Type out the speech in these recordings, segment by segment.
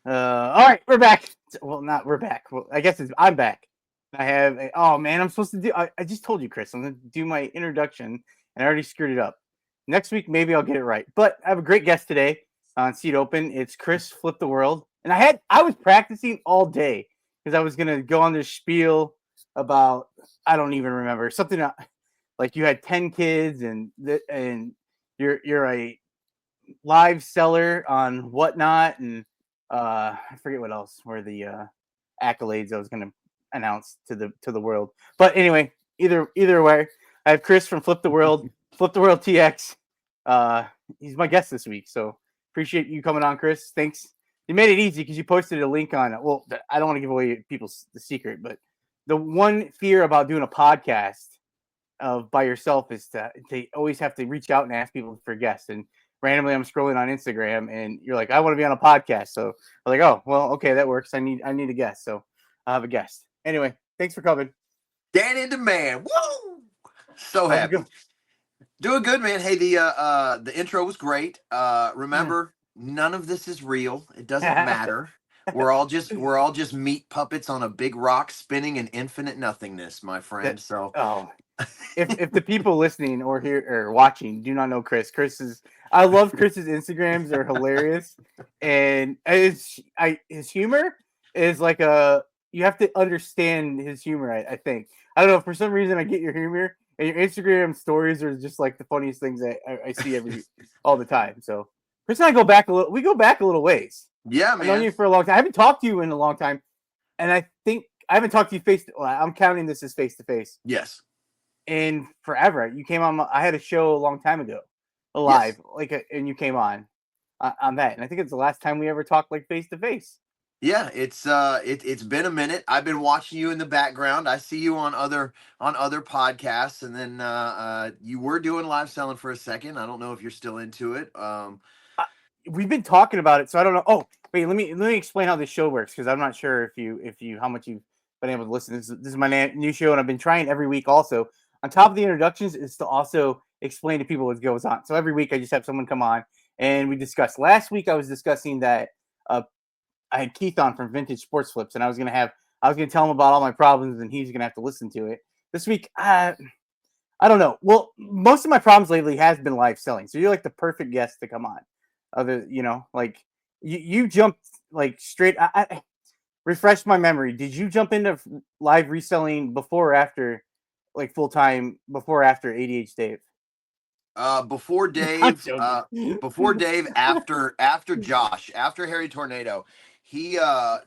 All right, we're back. Well, not we're back. Well, I guess I'm back. Oh man, I'm supposed to do. I just told you, Chris. I'm gonna do my introduction, and I already screwed it up. Next week, maybe I'll get it right. But I have a great guest today on Seat Open. It's Chris Flip the World, and I was practicing all day because I was gonna go on this spiel about I don't even remember something like you had 10 kids and you're a live seller on whatnot, and I forget what else were the accolades I was going to announce to the world. But anyway, either way, I have Chris from Flip the World TX. Uh, he's my guest this week, so appreciate you coming on, Chris. Thanks. You made it easy because you posted a link on it. Well, I don't want to give away people's the secret, but the one fear about doing a podcast of by yourself is to they always have to reach out and ask people for guests. And randomly, I'm scrolling on Instagram, and you're like, "I want to be on a podcast." So I'm like, "Oh, well, okay, that works. I need a guest, so I'll have a guest." Anyway, thanks for coming. Dan in demand. Woo! So How's it happy. going? Doing good, man. Hey, the intro was great. Yeah. Remember, none of this is real. It doesn't matter. We're all just meat puppets on a big rock spinning in infinite nothingness, my friend. that So oh, if the people listening or here or watching do not know Chris is I love Chris's Instagrams. They're hilarious, and his humor is like a you have to understand his humor. I think I don't know for some reason I get your humor and your Instagram stories are just like the funniest things I see all the time. So Chris and I go back a little. We go back a little ways. yeah, I've known man. you for a long time. I haven't talked to you in a long time, and I think I haven't talked to you well, I'm counting this as face to face Yes. in forever. You came on. I had a show a long time ago, Yes. live, and you came on that. And I think it's the last time we ever talked like face to face. Yeah, it's been a minute. I've been watching you in the background. I see you on other podcasts, and then you were doing live selling for a second. I don't know if you're still into it. Uh, we've been talking about it, so I don't know. Oh, wait, let me explain how this show works because I'm not sure if you how much you've been able to listen. This is my new show, and I've been trying every week. Also, on top of the introductions, is to also explain to people what goes on. So every week, I just have someone come on and we discuss. Last week, I was discussing that uh, I had Keith on from Vintage Sports Flips, and I was gonna tell him about all my problems, and he's gonna have to listen to it. This week, I don't know. Well, most of my problems lately has been live selling, so you're like the perfect guest to come on. Like you jumped like straight. Refresh my memory. Did you jump into live reselling before or after, like full time, before or after ADH Dave? Before I'm Dave, joking. after Josh, after Harry Tornado,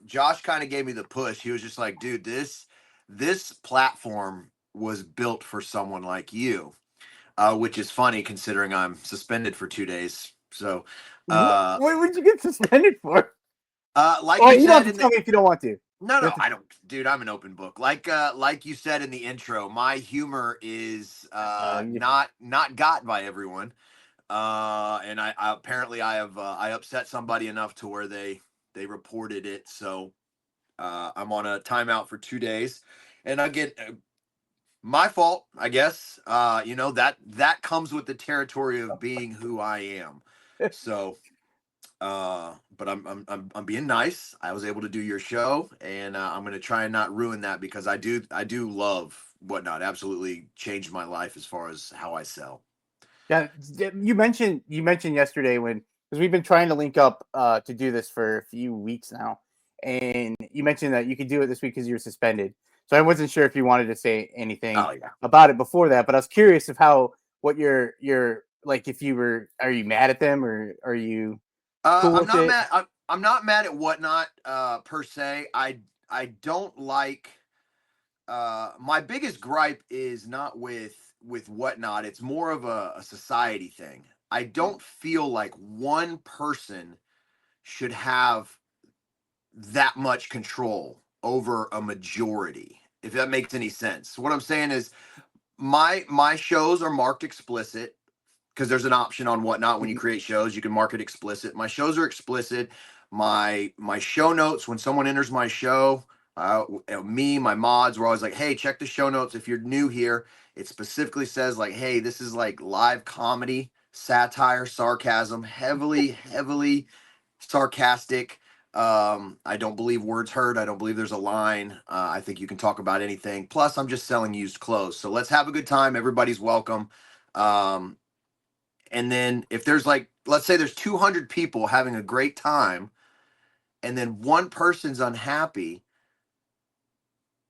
Josh kind of gave me the push. He was just like, dude, this platform was built for someone like you, which is funny considering I'm suspended for 2 days. So, uh, What would you get suspended for? like Oh, you you don't said have to in tell the me if you don't want to. You no, have to. I don't, dude. I'm an open book. Like you said in the intro, my humor is You, not got by everyone. And I apparently I upset somebody enough to where they reported it. So I'm on a timeout for 2 days, and I get my fault, I guess. That comes with the territory of being who I am. So but I'm being nice. I was able to do your show, and I'm going to try and not ruin that because I do love whatnot. Absolutely changed my life as far as how I sell. yeah, you mentioned yesterday when because we've been trying to link up to do this for a few weeks now, and you mentioned that you could do it this week because you're suspended. So I wasn't sure if you wanted to say anything Oh yeah. about it before that, but I was curious of how what your like if you were are you mad at them or are you cool I'm with not it? mad. I'm not mad at whatnot per se. I don't like. My biggest gripe is not with whatnot. It's more of a society thing. I don't feel like one person should have that much control over a majority, if that makes any sense. What I'm saying is my shows are marked explicit because there's an option on whatnot when you create shows. You can mark it explicit. My shows are explicit. My show notes when someone enters my show, me, my mods, we're always like, hey, check the show notes if you're new here. It specifically says like, hey, this is like live comedy, satire, sarcasm, heavily sarcastic. I don't believe words hurt. I don't believe there's a line. I think you can talk about anything. Plus, I'm just selling used clothes. So let's have a good time. Everybody's welcome. Um, and then if there's like, let's say there's 200 people having a great time, and then one person's unhappy.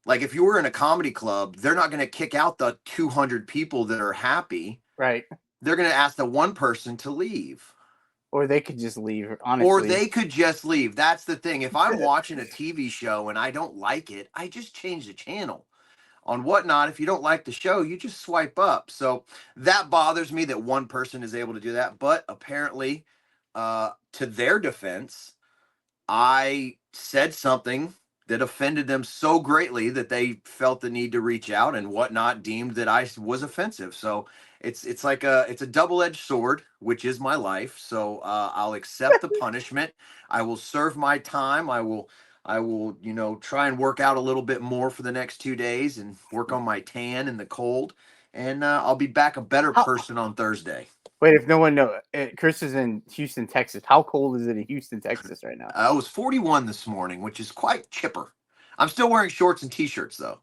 Like if you were in a comedy club, they're not going to kick out the 200 people that are happy. Right. They're going to ask the one person to leave. Or they could just leave, Or honestly. they could just leave. That's the thing. If I'm watching a TV show and I don't like it, I just change the channel. On Whatnot, if you don't like the show, you just swipe up. So that bothers me that one person is able to do that. But apparently, to their defense, I said something that offended them so greatly that they felt the need to reach out, and Whatnot deemed that I was offensive. So it's like it's a double-edged sword, which is my life. So I'll accept the punishment. I will serve my time. I will try and work out a little bit more for the next 2 days and work on my tan and the cold, and I'll be back a better How, person on Thursday. wait, if no one knows, Chris is in Houston, Texas. How cold is it in Houston, Texas right now? I was 41 this morning, which is quite chipper. I'm still wearing shorts and t-shirts though.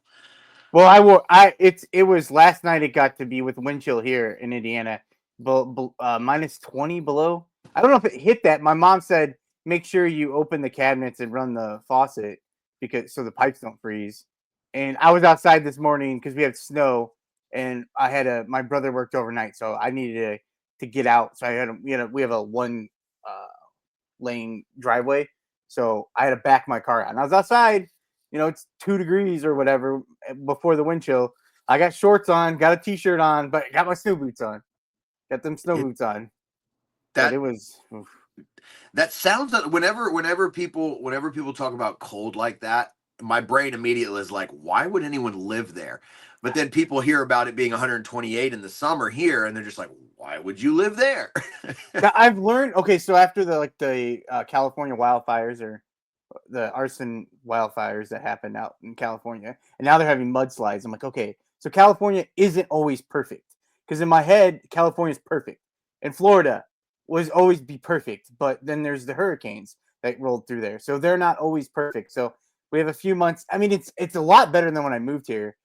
Well, it was last night. It got to be with wind chill here in Indiana, minus 20 below. I don't know if it hit that. My mom said make sure you open the cabinets and run the faucet because so the pipes don't freeze. And I was outside this morning because we had snow, and my brother worked overnight, so I needed to get out. So we have a one uh, lane driveway, so I had to back my car out. And I was outside, it's 2 degrees or whatever before the wind chill. I got shorts on, got a t-shirt on, but got my snow boots on. Got them snow It boots on. But it that was that sounds whenever people talk about cold like that, my brain immediately is like, why would anyone live there? But then people hear about it being 128 in the summer here, and they're just like, why would you live there? now, I've learned. Okay, so after the California wildfires or the arson wildfires that happened out in California, and now they're having mudslides. I'm like, okay, so California isn't always perfect because in my head, California is perfect, and Florida was always be perfect, but then there's the hurricanes that rolled through there, so they're not always perfect. So we have a few months. I mean, it's a lot better than when I moved here.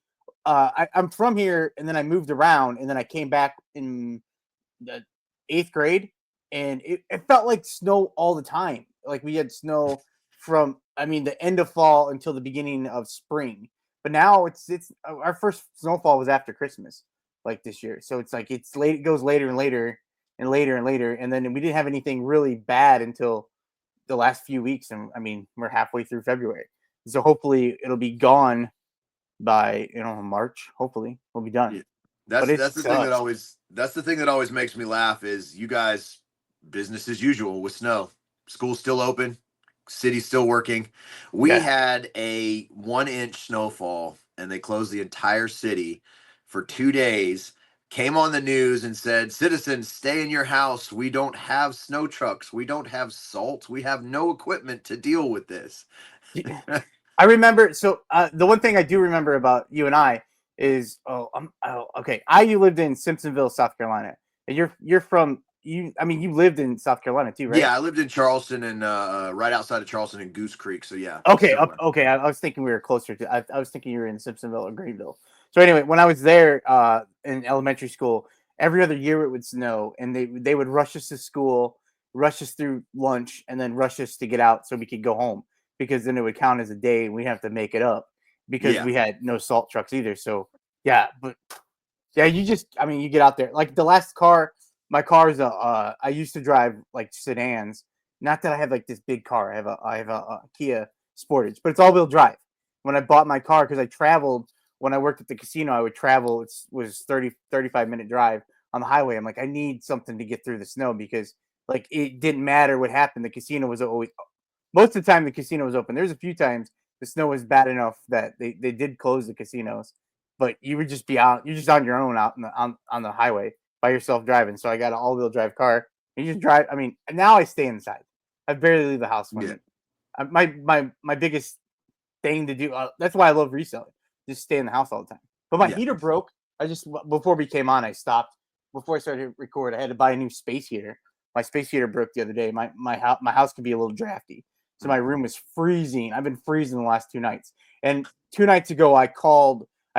I'm from here, and then I moved around, and then I came back in the 8th grade, and it felt like snow all the time. Like we had snow from the end of fall until the beginning of spring. But now it's our first snowfall was after Christmas, like this year. So it's like it's late. It goes later and later and later and later, and then we didn't have anything really bad until the last few weeks. And we're halfway through February, so hopefully it'll be gone by March. Hopefully we'll be done. Yeah. But That's it that's the thing that sucks. always that's the thing that always makes me laugh is you guys business as usual with snow. School's still open, city's still working. We Yeah. had a 1 inch snowfall and they closed the entire city for 2 days. Came on the news and said, citizens, stay in your house. We don't have snow trucks. We don't have salt. We have no equipment to deal with this. I remember. So the one thing I do remember about you and I is, okay. You lived in Simpsonville, South Carolina, and you're from you. I mean, you lived in South Carolina too, right? Yeah, I lived in Charleston and right outside of Charleston in Goose Creek. So yeah, Okay, similar. okay. I was thinking we were closer to. I was thinking you were in Simpsonville or Greenville. So anyway, when I was there in elementary school, every other year it would snow, and they would rush us to school, rush us through lunch, and then rush us to get out so we could go home because then it would count as a day, and we'd have to make it up because Yeah, we had no salt trucks either. So yeah, but yeah, you get out there. Like the last car, my car is I used to drive like sedans. Not that I have like this big car. I have a Kia Sportage, but it's all wheel drive. When I bought my car, because I traveled when I worked at the casino, I would travel. It was 35 minute drive on the highway. I'm like, I need something to get through the snow because like it didn't matter what happened. The casino was always most of the time the casino was open. There's a few times the snow was bad enough that they did close the casinos, but you would just be out. You're just on your own out on the highway by yourself driving. So I got an all wheel drive car. And you just drive. I mean, now I stay inside. I barely leave the house yeah, when my biggest thing to do. That's why I love reselling. Just stay in the house all the time. But my yeah, heater broke. I just before we came on, I stopped. Before I started to record, I had to buy a new space heater. My space heater broke the other day. My house could be a little drafty, So my room was freezing. I've been freezing the last 2 nights. And 2 nights ago, I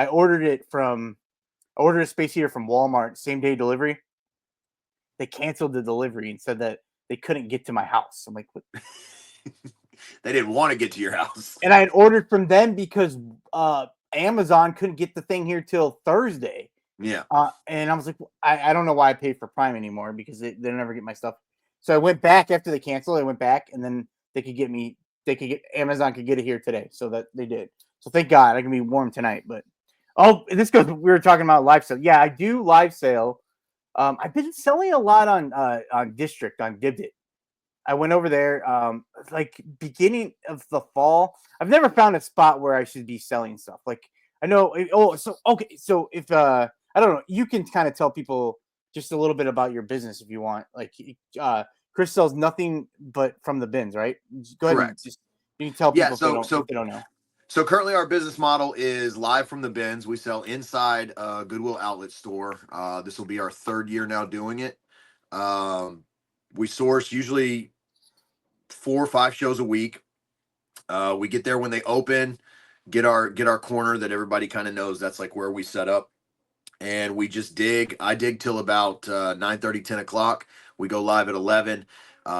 ordered a space heater from Walmart, same day delivery. They canceled the delivery and said that they couldn't get to my house. I'm like, what? They didn't want to get to your house. And I had ordered from them because Amazon couldn't get the thing here till Thursday. Yeah. And I was like, I don't know why I paid for Prime anymore because they never get my stuff. So I went back after they canceled. I went back and then Amazon could get it here today. So that they did. So thank God I can be warm tonight. But this goes. We were talking about live sale. Yeah, I do live sale. I've been selling a lot on District on Dibdit. I went over there like beginning of the fall. I've never found a spot where I should be selling stuff. Like I know. So okay. So if I don't know, you can kind of tell people just a little bit about your business if you want. Like Chris sells nothing but from the bins, right? Just go ahead and Correct. just you can tell Yeah. people if they don't know. So currently our business model is live from the bins. We sell inside a Goodwill outlet store. This will be our third year now doing it. We source usually 4 or 5 shows a week. We get there when they open, get our corner that everybody kind of knows. That's like where we set up, and we just dig. I dig till about 9:30, 10 o'clock. We go live at 11.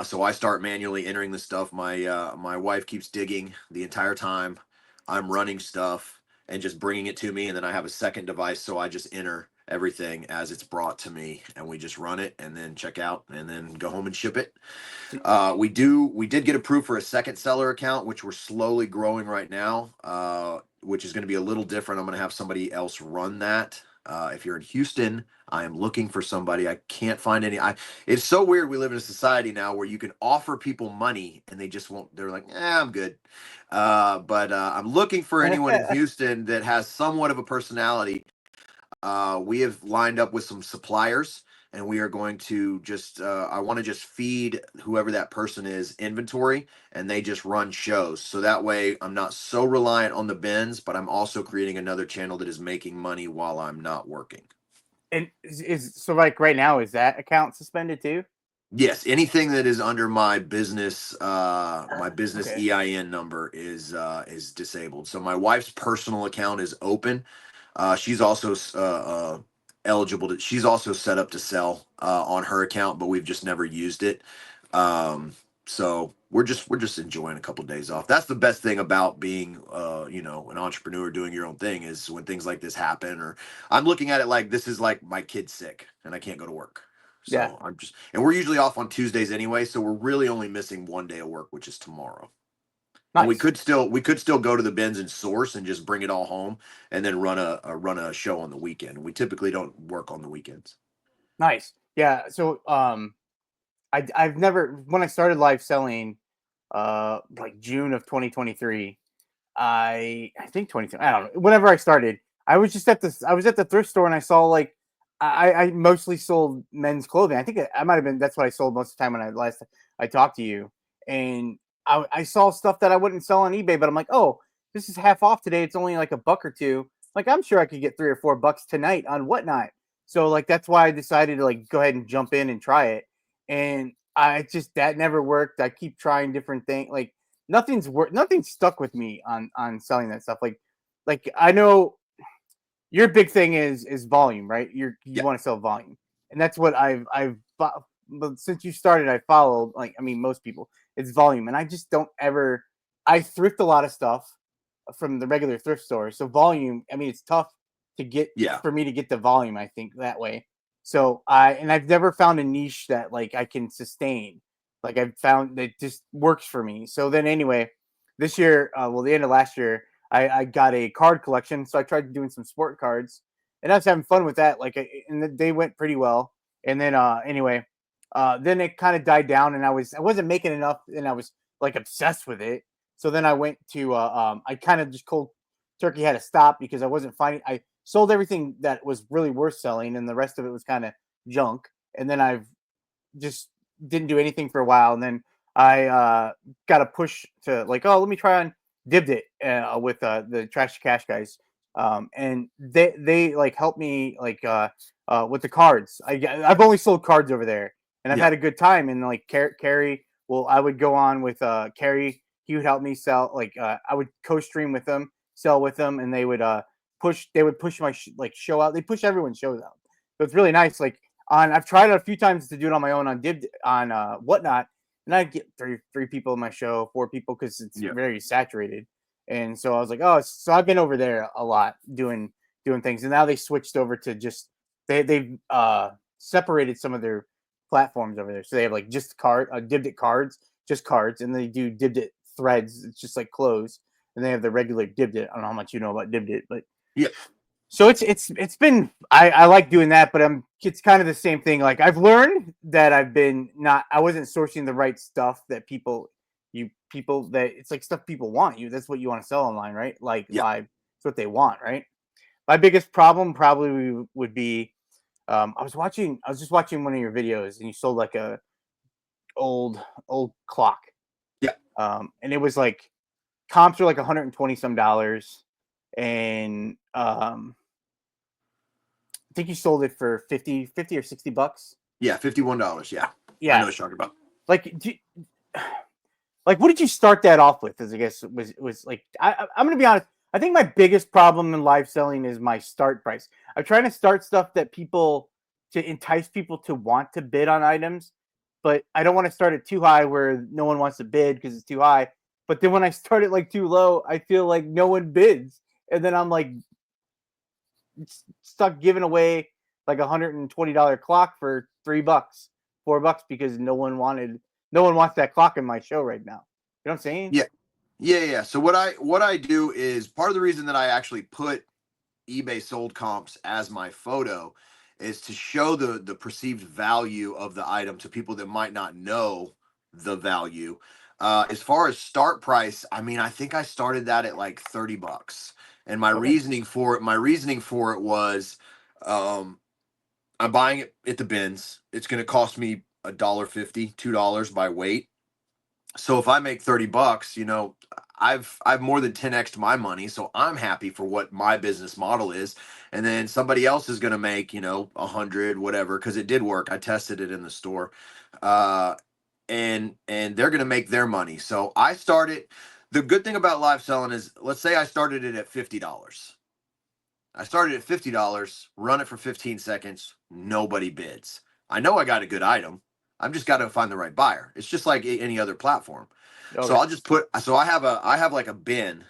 So I start manually entering the stuff. My wife keeps digging the entire time. I'm running stuff and just bringing it to me, and then I have a second device, so I just enter everything as it's brought to me, and we just run it and then check out and then go home and ship it. We did get approved for a second seller account, which we're slowly growing right now, which is going to be a little different. I'm going to have somebody else run that. If you're in Houston, I am looking for somebody. I can't find any. It's so weird. We live in a society now where you can offer people money and they just won't. They're like, I'm good. But I'm looking for anyone in Houston that has somewhat of a personality. We have lined up with some suppliers, and we are going to just I want to just feed whoever that person is inventory, and they just run shows, so that way I'm not so reliant on the bins, but I'm also creating another channel that is making money while I'm not working. And is so like right now, is that account suspended too? Yes, anything that is under my business Okay. EIN number is disabled. So my wife's personal account is open. She's also eligible to. She's also set up to sell on her account, but we've just never used it. Um, so we're just enjoying a couple of days off. That's the best thing about being an entrepreneur doing your own thing is when things like this happen. Or I'm looking at it like this is like my kid's sick and I can't go to work. Yeah. So and we're usually off on Tuesdays anyway, so we're really only missing one day of work, which is tomorrow. And we Nice. could still go to the bins and source and just bring it all home and then run a show on the weekend. We typically don't work on the weekends. Nice. Yeah. So I've never when I started live selling like June of 2023. I think 22. I don't know. Whenever I started, I was just I was at the thrift store and I saw like I mostly sold men's clothing. I think I might have been that's what I sold most of the time when I talked to you. And I saw stuff that I wouldn't sell on eBay, but I'm like, oh, this is half off today. It's only like a buck or two. Like I'm sure I could get $3 or $4 tonight on whatnot. So like that's why I decided to like go ahead and jump in and try it. And I just that never worked. I keep trying different things. Like nothing's stuck with me on selling that stuff. Like I know your big thing is volume, right? You Yeah. want to sell volume, and that's what but since you started, I followed. Like I mean, most people, it's volume, and I just don't ever. I thrift a lot of stuff from the regular thrift store, so volume. I mean, it's tough to get Yeah. for me to get the volume. I think that way. So I've never found a niche that like I can sustain. Like I've found that just works for me. So then anyway, this year, the end of last year, I got a card collection, so I tried doing some sport cards, and I was having fun with that. Like, and they went pretty well. And then, anyway, then it kind of died down, and I wasn't making enough, and I was like obsessed with it. So then I went to, I kind of just cold turkey had to stop because I wasn't finding. I sold everything that was really worth selling, and the rest of it was kind of junk. And then I've just didn't do anything for a while, and then I got a push to like, oh, let me try on Dibbed with the Trash to Cash guys, and they like helped me like with the cards. I've only sold cards over there, and I've Yeah. had a good time. And like Carrie, well, I would go on with Carrie. he would help me sell. Like I would co-stream with him, sell with them, and they would push my like show out. They push everyone's shows out. So it's really nice. Like I've tried it a few times to do it on my own on Whatnot, and I'd get three people in my show, 4 people because it's Yeah. very saturated. And so I was like, oh, so I've been over there a lot doing things, and now they switched over to just they've separated some of their platforms over there. So they have like just dibbed it cards, just cards, and they do dibbed it threads. It's just like clothes, and they have the regular dibbed it. I don't know how much you know about dibbed it, but Yeah. so it's been I like doing that, but it's kind of the same thing. Like I've learned that I wasn't sourcing the right stuff that people that it's like stuff people want. That's what you want to sell online, right? Like Yeah. live, it's what they want, right? My biggest problem probably would be I was just watching one of your videos and you sold like a old clock. Yeah. And it was like comps are like 120 some dollars, and I think you sold it for 50 or $60. Yeah. $51. Yeah. I know Yeah. what you're talking about. Like, like, what did you start that off with? As I guess was like, I'm gonna be honest. I think my biggest problem in live selling is my start price. I'm trying to start stuff that to entice people to want to bid on items, but I don't want to start it too high where no one wants to bid because it's too high. But then when I start it like too low, I feel like no one bids, and then I'm like stuck giving away like $120 clock for $3, $4 because no one wants that clock in my show right now. You know what I'm saying? Yeah. Yeah. So what I do is part of the reason that I actually put eBay sold comps as my photo is to show the perceived value of the item to people that might not know the value. As far as start price, I mean, I think I started that at like $30. And Okay. my reasoning for it was, I'm buying it at the bins. It's going to cost me $1.50, $2 by weight. So if I make $30, I've more than 10x to my money, so I'm happy for what my business model is. And then somebody else is going to make, 100, whatever, because it did work. I tested it in the store. Uh, and they're going to make their money. So I started. The good thing about live selling is, let's say I started it at $50. I started at $50, run it for 15 seconds, nobody bids. I know I got a good item. I've just got to find the right buyer. It's just like any other platform. So Okay. I'll just I have like a bin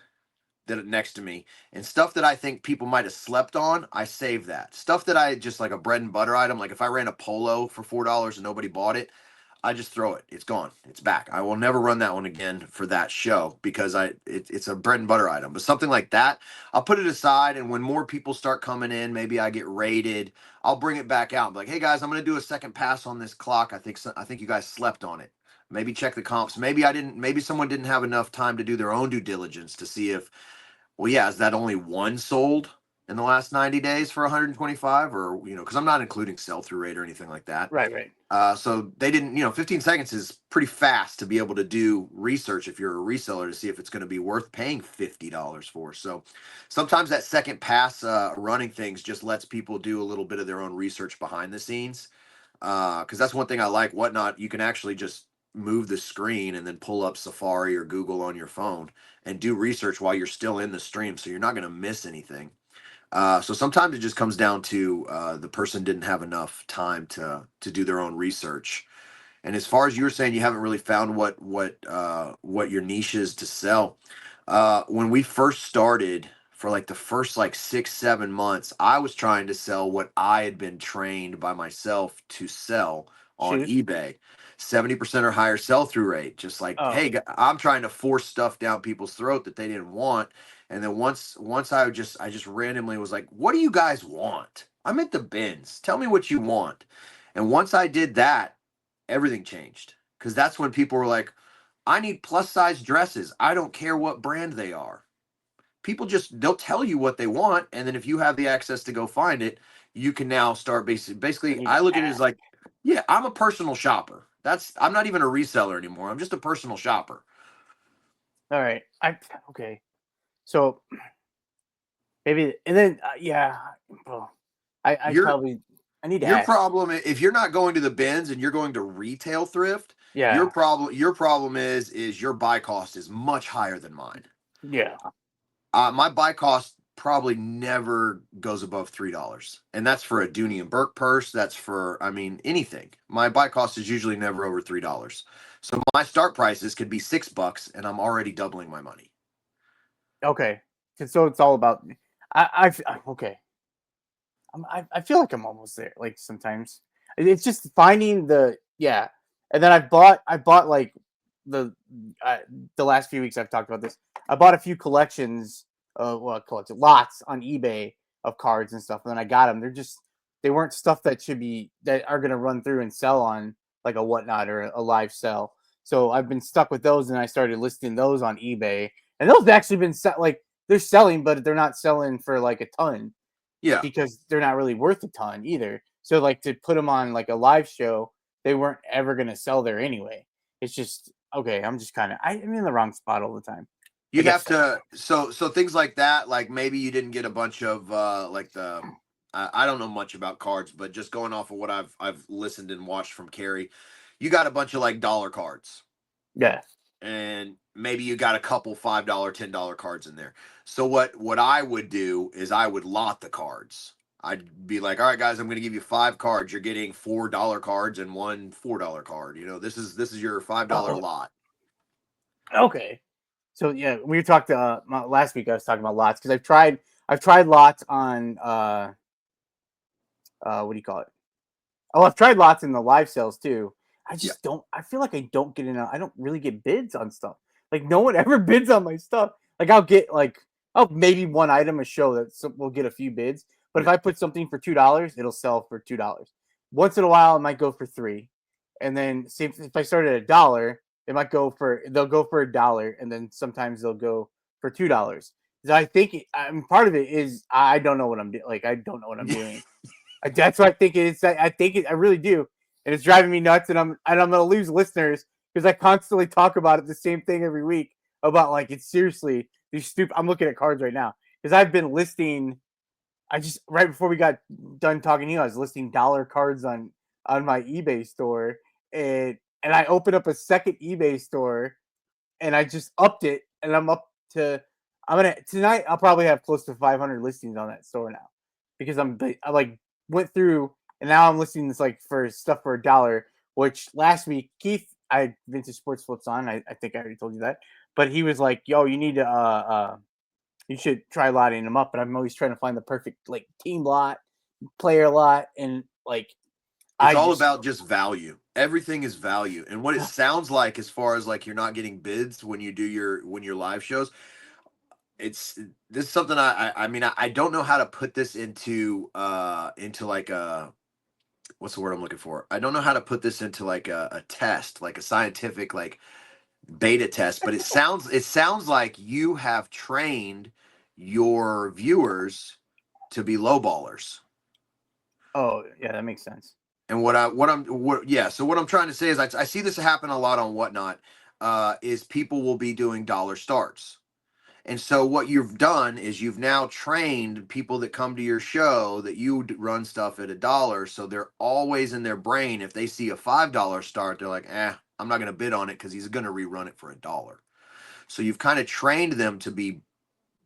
that next to me, and stuff that I think people might have slept on, I save that. Stuff that I just like a bread and butter item, like if I ran a polo for $4 and nobody bought it, I just throw it. It's gone. It's back. I will never run that one again for that show because it's a bread and butter item. But something like that, I'll put it aside, and when more people start coming in, maybe I get rated, I'll bring it back out. I'm like, hey guys, I'm going to do a second pass on this clock. I think you guys slept on it. Maybe check the comps. Maybe I didn't. Maybe someone didn't have enough time to do their own due diligence to see if, well, yeah, is that only one sold in the last 90 days for 125, or because I'm not including sell through rate or anything like that. Right. Right. So they didn't, 15 seconds is pretty fast to be able to do research if you're a reseller to see if it's going to be worth paying $50 for. So sometimes that second pass running things just lets people do a little bit of their own research behind the scenes. Because that's one thing I like. Whatnot, you can actually just move the screen and then pull up Safari or Google on your phone and do research while you're still in the stream. So you're not going to miss anything. So sometimes it just comes down to the person didn't have enough time to do their own research. And as far as you were saying, you haven't really found what your niche is to sell. When we first started, for like the first like 6-7 months, I was trying to sell what I had been trained by myself to sell on Shoes. eBay. 70% or higher sell through rate. Just like, Oh, hey, I'm trying to force stuff down people's throat that they didn't want. And then once I just randomly was like, what do you guys want? I'm at the bins. Tell me what you want. And once I did that, everything changed. Because that's when people were like, I need plus size dresses. I don't care what brand they are. People they'll tell you what they want, and then if you have the access to go find it, you can now start I basically need I to look at it as ask. like, yeah, I'm a personal shopper. I'm not even a reseller anymore. I'm just a personal shopper. All right. Okay. So maybe, and then yeah. Well, I Your probably I need to your ask. problem, if you're not going to the bins and you're going to retail thrift, Yeah. Your problem is your buy cost is much higher than mine. Yeah. My buy cost probably never goes above $3, and that's for a Dooney and Burke purse. That's for, I mean, anything. My buy cost is usually never over $3. So my start prices could be $6, and I'm already doubling my money. Okay. So it's all about. Okay. I feel like I'm almost there. Like sometimes it's just finding the. And then I bought like the uh, the last few weeks I've talked about this. I bought a few collections, collected lots on eBay of cards and stuff, and then I got them. They weren't stuff that are gonna run through and sell on like a whatnot or a live sell. So I've been stuck with those, and I started listing those on eBay, and those have actually been like they're selling, but they're not selling for like a ton Yeah. because they're not really worth a ton either. So like to put them on like a live show, they weren't ever gonna sell there anyway. It's just okay. I'm just kind of I'm in the wrong spot all the time. I You'd have guess so. to, so things like that, like maybe you didn't get a bunch of like I don't know much about cards, but just going off of what I've listened and watched from Carrie, you got a bunch of like dollar cards, Yeah. and maybe you got a couple $5, $10 cards in there. So what I would do is I would lot the cards. I'd be like, all right, guys, I'm going to give you 5 cards. You're getting $4 cards and one $4 card. You know, this is your $5 Oh, lot. okay. So yeah, we talked last week. I was talking about lots because I've tried lots on what do you call it? Oh, I've tried lots in the live sales too. I Yeah. just don't. I feel like I don't get enough. I don't really get bids on stuff. Like no one ever bids on my stuff. Like I'll get like maybe one item a show that will get a few bids. But if Yeah. I put something for $2, it'll sell for $2. Once in a while, it might go for three, and then see if I start at $1, they'll go for $1, and then sometimes they'll go for $2. I think part of it is I don't know what I'm doing. Like I don't know what I'm doing. That's what I think it is. I think it. I really do, and it's driving me nuts. And I'm gonna lose listeners because I constantly talk about it, the same thing every week about like it's seriously these stupid. I'm looking at cards right now because I've been listing. I just right before we got done talking to you, I was listing dollar cards on my eBay store, and I opened up a second eBay store, and I just upped it, and I'm up to. I'm gonna tonight. I'll probably have close to 500 listings on that store now because I like went through and now I'm listing this like for stuff for $1. Which last week Keith, I had Vintage Sports Flips on. I think I already told you that, but he was like, "Yo, you need to you should try lotting them up." But I'm always trying to find the perfect like team lot, player lot, and like It's I all just about just value. Everything is value. And what it sounds like, as far as like you're not getting bids when you do your live shows, it's this is something I mean I don't know how to put this into like a, what's the word I'm looking for? I don't know how to put this into like a test, like a scientific like beta test, but it sounds like you have trained your viewers to be lowballers. oh yeah, that makes sense. And so what I'm trying to say is I see this happen a lot on Whatnot, is people will be doing dollar starts. And so what you've done is you've now trained people that come to your show that you run stuff at $1. So they're always in their brain. If they see a $5 start, they're like, I'm not going to bid on it because he's going to rerun it for $1. So you've kind of trained them to be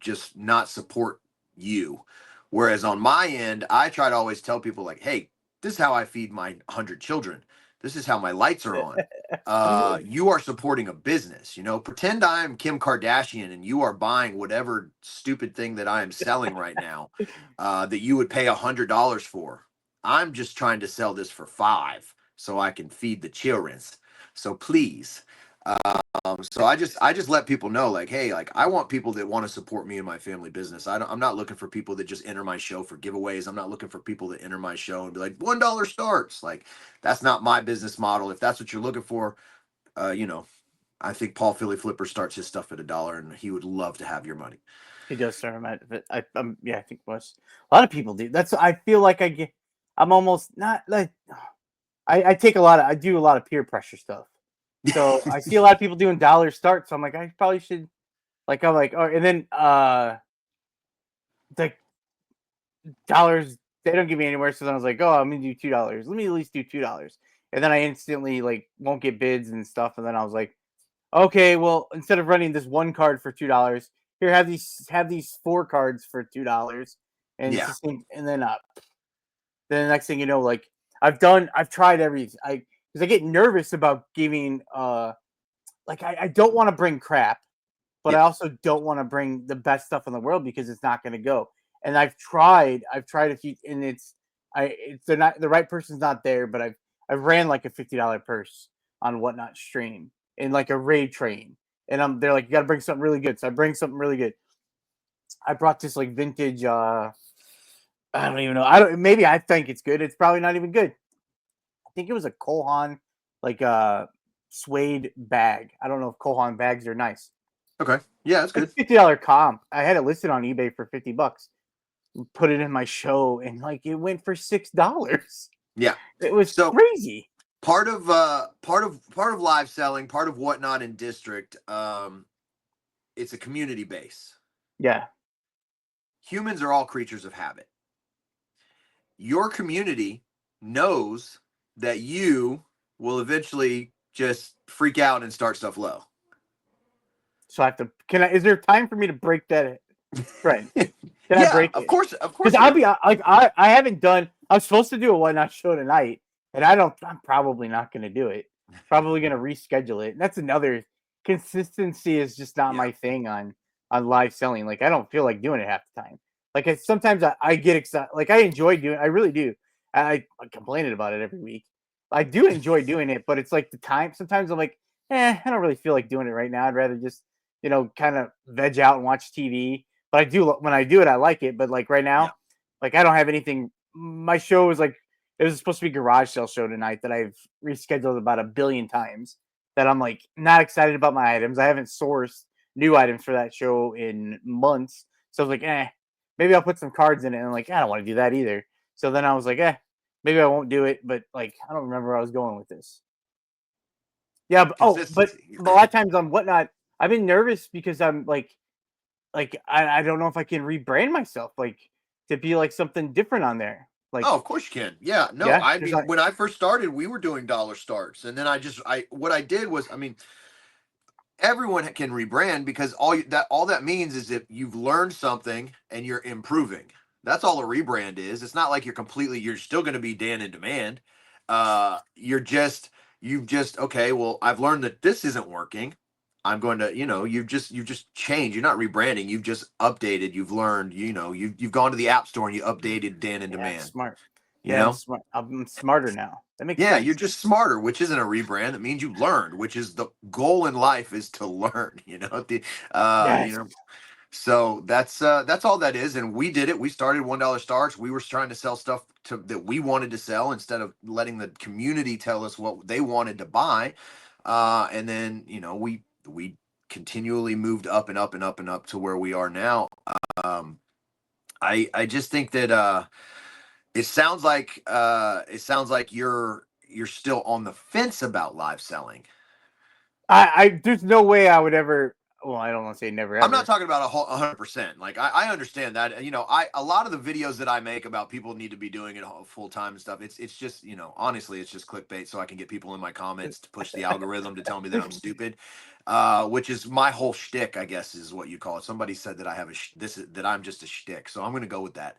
just not support you. Whereas on my end, I try to always tell people like, hey, this is how I feed my 100 children. This is how my lights are on. You are supporting a business. Pretend I'm Kim Kardashian and you are buying whatever stupid thing that I am selling right now, that you would pay $100 for. I'm just trying to sell this for 5 so I can feed the children. So please, so I just let people know like, hey, like I want people that want to support me and my family business. I'm not looking for people that just enter my show for giveaways. I'm not looking for people that enter my show and be like $1 starts. Like that's not my business model. If that's what you're looking for, uh, you know, I think Paul Philly Flipper starts his stuff at $1, and he would love to have your money. He does start him at, but yeah, I think most a lot of people do. I feel like I'm almost not like I take I do a lot of peer pressure stuff. So I see a lot of people doing dollar starts. So I'm like, I probably should I'm like, oh, and then like dollars they don't give me anywhere. So then I was like, oh, I'm gonna do $2. Let me at least do $2. and then I instantly like won't get bids and stuff. And then I was like, okay, well, instead of running this one card for $2, here have these 4 cards for $2, and it's Yeah. the same. And then the next thing you know, like I've tried everything. Because I get nervous about giving like I don't want to bring crap, but Yeah. I also don't want to bring the best stuff in the world because it's not going to go. And I've tried a few, and they're not the right person's not there, but I've ran like a $50 purse on Whatnot stream in like a raid train, and they're like, you got to bring something really good. So I bring something really good. I brought this like vintage. I don't even know. Maybe I think it's good. It's probably not even good. I think it was a Kohan, like suede bag. I don't know if Kohan bags are nice. Okay. Yeah, that's Like good. $50 comp. I had it listed on eBay for $50. Put it in my show, and like it went for $6. Yeah. It was So crazy. part of live selling, part of Whatnot in district, it's a community base. Yeah. Humans are all creatures of habit. Your community knows that you will eventually just freak out and start stuff low. So I have to. Is there time for me to break that trend? Can I Yeah, break of it? course, Because there I'll is. be like I haven't done. I'm supposed to do a Whatnot show tonight, and I'm probably not going to do it. Probably going to reschedule it. And that's another consistency is just not Yeah. my thing on live selling. Like I don't feel like doing it half the time. Like sometimes I get excited. Like I enjoy doing. I really do. I'm complaining about it every week. I do enjoy doing it, but it's like the time. Sometimes I'm like, I don't really feel like doing it right now. I'd rather just kind of veg out and watch TV. But I do when I do it, I like it. But like right Yeah. now, like I don't have anything. My show is like it was supposed to be a garage sale show tonight that I've rescheduled about a billion times. That I'm like not excited about my items. I haven't sourced new items for that show in months. So I was like, maybe I'll put some cards in it. And I'm like, I don't want to do that either. So then I was like, maybe I won't do it. But like, I don't remember where I was going with this. Yeah, but Consistency. a lot of times on Whatnot, I've been nervous because I'm like I don't know if I can rebrand myself like to be like something different on there. Like, Oh, of course you can. Yeah, no, yeah, I there's mean, like when I first started, we were doing dollar starts, and then what I did was, I mean, everyone can rebrand because all that means is if you've learned something and you're improving. That's all a rebrand is. It's not like you're still going to be Dan in demand. You've just okay, well, I've learned that this isn't working. I'm going to, you've just changed. You're not rebranding. You've just updated. You've learned. You've gone to the app store and you updated Dan in yeah, demand. smart. You Yeah, I'm know, smart. I'm smarter now. That makes yeah, you're sense. just smarter, which isn't a rebrand. That means you learned, which is the goal in life is to learn. Uh, you Yes. know. So that's all that is, and we did it. We started $1 starts. We were trying to sell stuff that we wanted to sell instead of letting the community tell us what they wanted to buy. And then we continually moved up and up and up and up to where we are now. Um, I just think that it sounds like you're still on the fence about live selling. I there's no way I would ever. Well, I don't want to say never I'm not ever. talking about 100%. Like I understand that. A lot of the videos that I make about people need to be doing it full time and stuff. It's just honestly, it's just clickbait so I can get people in my comments to push the algorithm to tell me that I'm stupid, which is my whole shtick, I guess, is what you call it. Somebody said that I have that I'm just a shtick, so I'm going to go with that.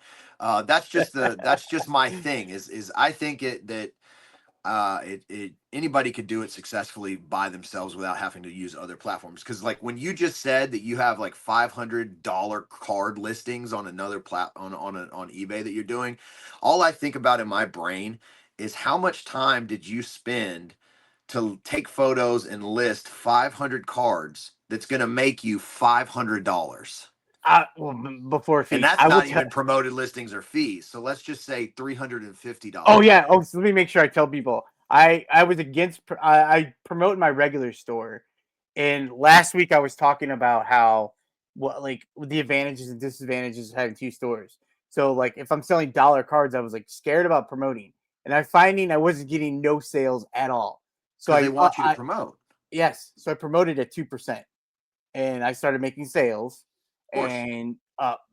That's just my thing. Is I think that anybody could do it successfully by themselves without having to use other platforms. Because like when you just said that you have like $500 card listings on another on eBay that you're doing, all I think about in my brain is how much time did you spend to take photos and list 500 cards that's going to make you $500. Well, before And fees, that's I will not tell. even promoted listings or fees. So let's just say Oh $350. yeah. Oh, so let me make sure I tell people. I was against. I promote my regular store, and last week I was talking about how what like the advantages and disadvantages of having two stores. So like if I'm selling dollar cards, I was like scared about promoting, and I'm finding I wasn't getting no sales at all. So Because they want you to promote. yes, so I promoted at 2%, and I started making sales, Of course. and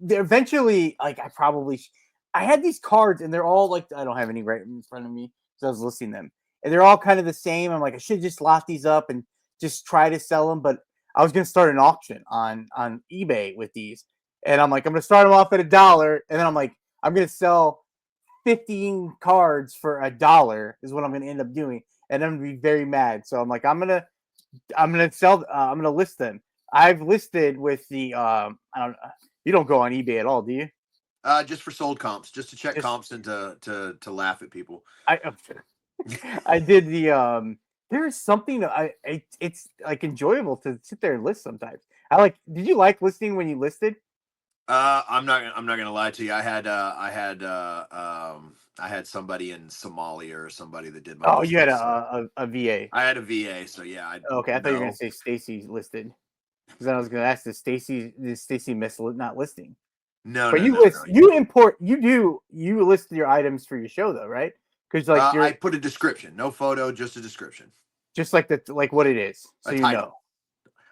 eventually, like I had these cards, and they're all like I don't have any right in front of me, so I was listing them, and they're all kind of the same. I'm like, I should just lock these up and just try to sell them. But I was gonna start an auction on eBay with these, and I'm like, I'm gonna start them off at $1, and then I'm like, I'm gonna sell 15 cards for $1 is what I'm gonna end up doing, and I'm gonna be very mad. So I'm like, I'm gonna sell. I'm gonna list them. I've listed with the I don't. You don't go on eBay at all, do you? Just for sold comps, just to check Just comps and to laugh at people. I I did the there's something it's like enjoyable to sit there and list sometimes. I like did you like listening when you listed? I'm not gonna lie to you. I had somebody in Somalia or somebody that did my Oh, you had listings. So a VA. I had a VA, so yeah, I Okay, I thought you were gonna no. say Stacy listed. Because I was gonna ask did Stacy miss not listing? No, But no, you no, list no. you list your items for your show though, right? Because like I you're put a description, no photo, just a description, just like what it is. a So you know. title,